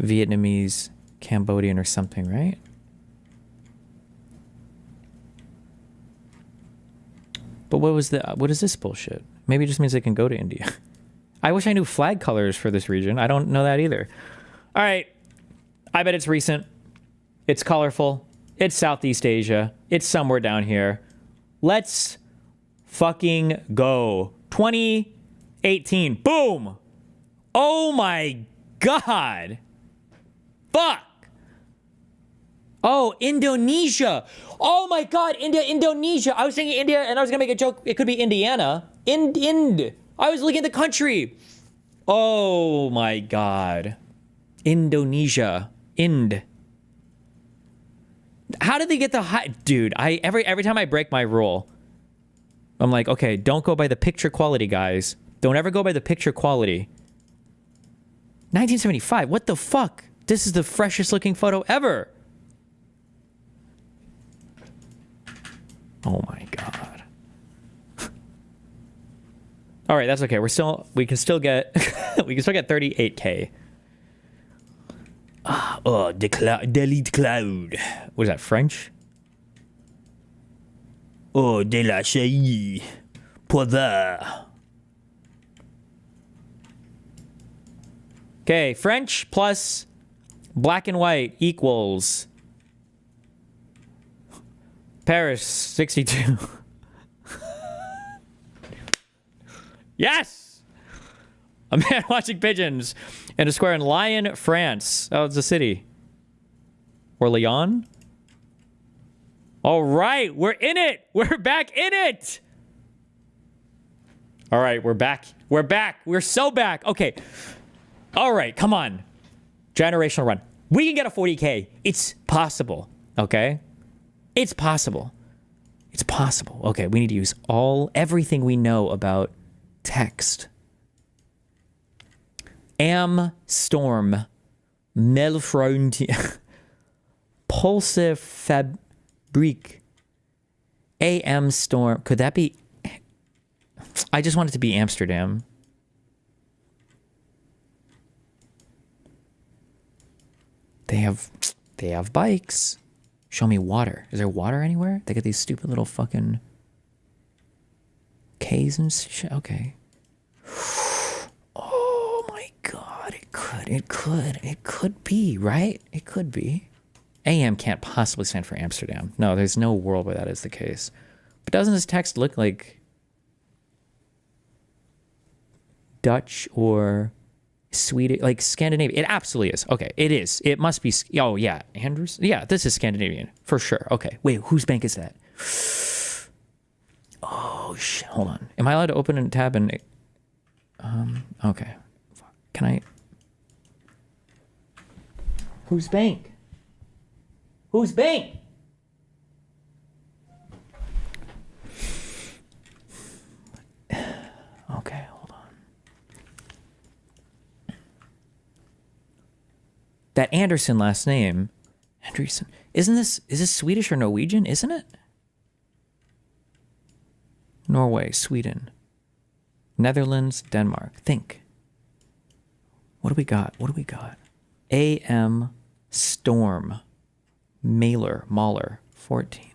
Speaker 1: Vietnamese, Cambodian or something, right? But what is this bullshit? Maybe it just means they can go to India. I wish I knew flag colors for this region. I don't know that either. All right. I bet it's recent. It's colorful. It's Southeast Asia. It's somewhere down here. Let's fucking go. 2018. Boom. Oh my God. Fuck. Oh, Indonesia. Oh my God, Indonesia. I was thinking India and I was gonna make a joke. It could be Indiana. I was looking at the country. Oh my God. Indonesia. How did they get the high? Dude, every time I break my rule, I'm like, okay, don't go by the picture quality, guys. Don't ever go by the picture quality. 1975, what the fuck? This is the freshest looking photo ever. Oh my god. All right, that's okay. We can still get 38K. Oh, delete cloud. What is that, French? Oh, de la chérie. Poivre. Okay, French plus black and white equals Paris 62. Yes! A man watching pigeons in a square in Lyon, France. Oh, it's a city. Or Lyon? All right, we're in it. We're back in it. All right, we're back. We're back. We're so back. Okay. All right, come on. Generational run. We can get a 40K. It's possible. Okay? It's possible. It's possible. Okay, we need to use everything we know about text. Am storm. Melfrontier. Pulse fabrique. AM storm. Could that be? I just want it to be Amsterdam. They have bikes. Show me water. Is there water anywhere? They got these stupid little fucking K's and shit. Okay. Oh my god, it could be, right? It could be. AM can't possibly stand for Amsterdam. No, there's no world where that is the case. But doesn't this text look like Dutch or Swedish, like Scandinavian? It absolutely is. Okay, it is. It must be. Oh yeah, Andrews. Yeah, this is Scandinavian for sure. Okay, wait, whose bank is that? Oh shit! Hold on. Am I allowed to open a tab and? Okay. Can I? Whose bank? Whose bank? Okay. That Anderson last name, Anderson, is this Swedish or Norwegian? Isn't it? Norway, Sweden, Netherlands, Denmark. Think. What do we got? AM Storm, Mahler, 14.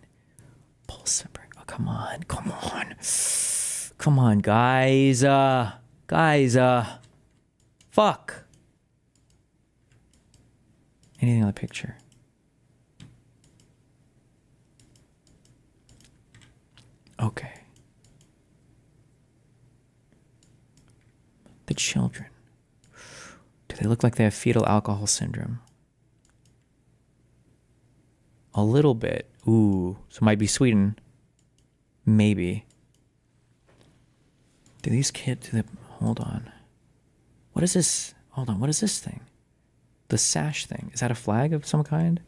Speaker 1: Pulse. Oh, come on, guys. Fuck. Anything on the picture? Okay. The children. Do they look like they have fetal alcohol syndrome? A little bit. Ooh. So it might be Sweden. Maybe. Do these kids... Hold on. What is this? Hold on. What is this thing? The sash thing. Is that a flag of some kind?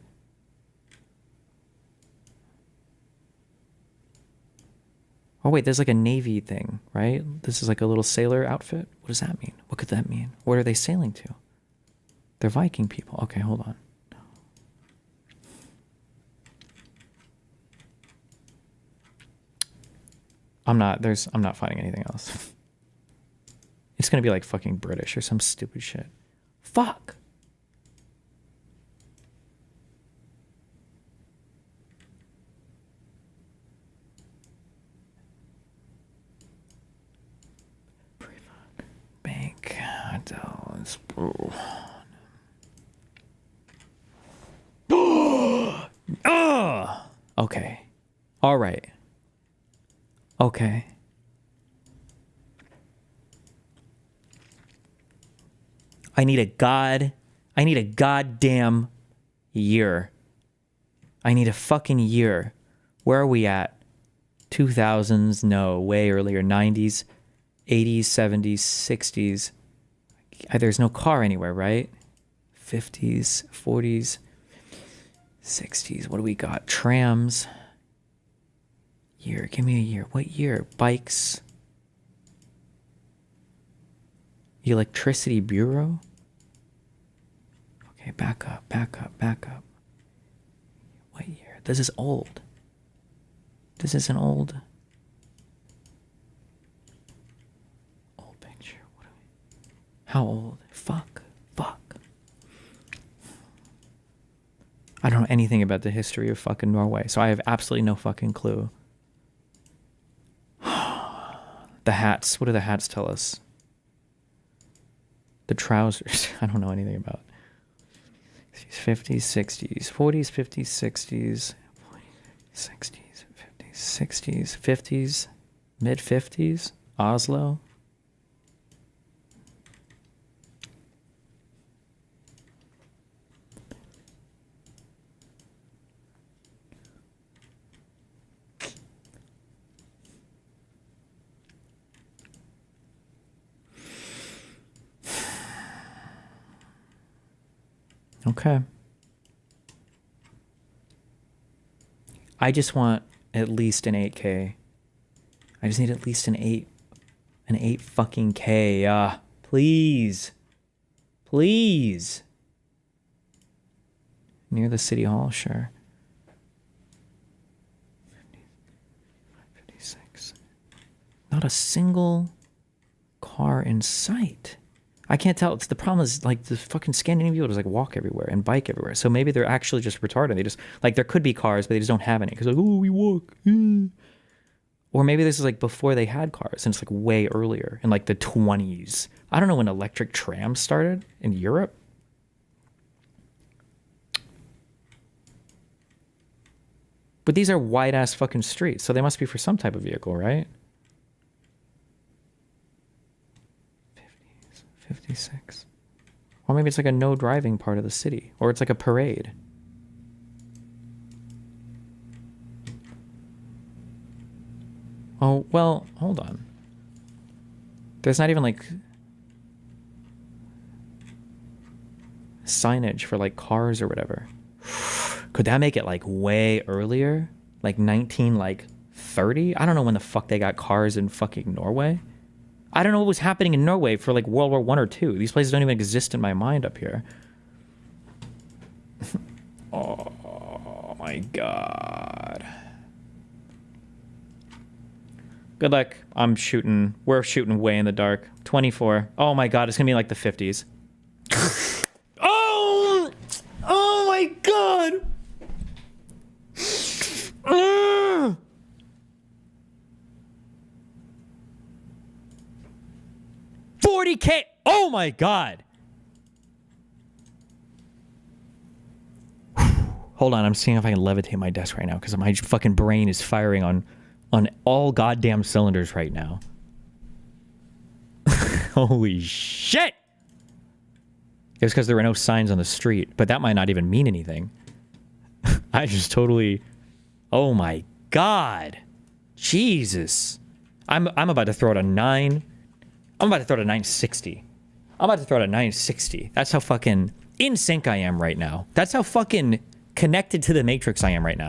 Speaker 1: Oh wait, there's like a navy thing, right? This is like a little sailor outfit. What does that mean? What could that mean? Where are they sailing to? They're Viking people. Okay, hold on. I'm not finding anything else. It's gonna be like fucking British or some stupid shit. Fuck. Bank. Oh. Okay. All right. Okay. I need a goddamn year. I need a fucking year. Where are we at? 2000s? No, way earlier. 90s, 80s, 70s, 60s. There's no car anywhere, right? 50s, 40s, 60s. What do we got? Trams. Year. Give me a year. What year? Bikes. Electricity Bureau. Okay, back up, back up, back up. What year? This is old. This is an old picture. What are we? How old? Fuck. I don't know anything about the history of fucking Norway, so I have absolutely no fucking clue. The hats. What do the hats tell us? The trousers. I don't know anything about. 50s, 60s, 40s, 50s, 60s, 60s, 50s, 60s, 50s, mid 50s, Oslo. Okay. I just want at least an 8K. I just need at least an 8 fucking K. Please. Please. Near the city hall, sure. 56. Not a single car in sight. I can't tell. It's the problem is like the fucking Scandinavian people just like walk everywhere and bike everywhere. So maybe they're actually just retarded. They just like there could be cars, but they just don't have any because like oh we walk. Or maybe this is like before they had cars and it's like way earlier in like the 20s. I don't know when electric trams started in Europe. But these are wide ass fucking streets, so they must be for some type of vehicle, right? 56. Or maybe it's like a no driving part of the city. Or it's like a parade. Oh, well, hold on. There's not even like signage for like cars or whatever. Could that make it like way earlier? Like 1930? I don't know when the fuck they got cars in fucking Norway. I don't know what was happening in Norway for like World War I or II. These places don't even exist in my mind up here. Oh my god. Good luck. We're shooting way in the dark. 24. Oh my god, it's gonna be like the 50s. Oh my god. 40K. Oh my god. Hold on, I'm seeing if I can levitate my desk right now because my fucking brain is firing on all goddamn cylinders right now. Holy shit! It was because there were no signs on the street, but that might not even mean anything. I just totally... Oh my god. Jesus. I'm about to throw out a 9. I'm about to throw out a 960. I'm about to throw out a 960. That's how fucking in sync I am right now. That's how fucking connected to the Matrix I am right now.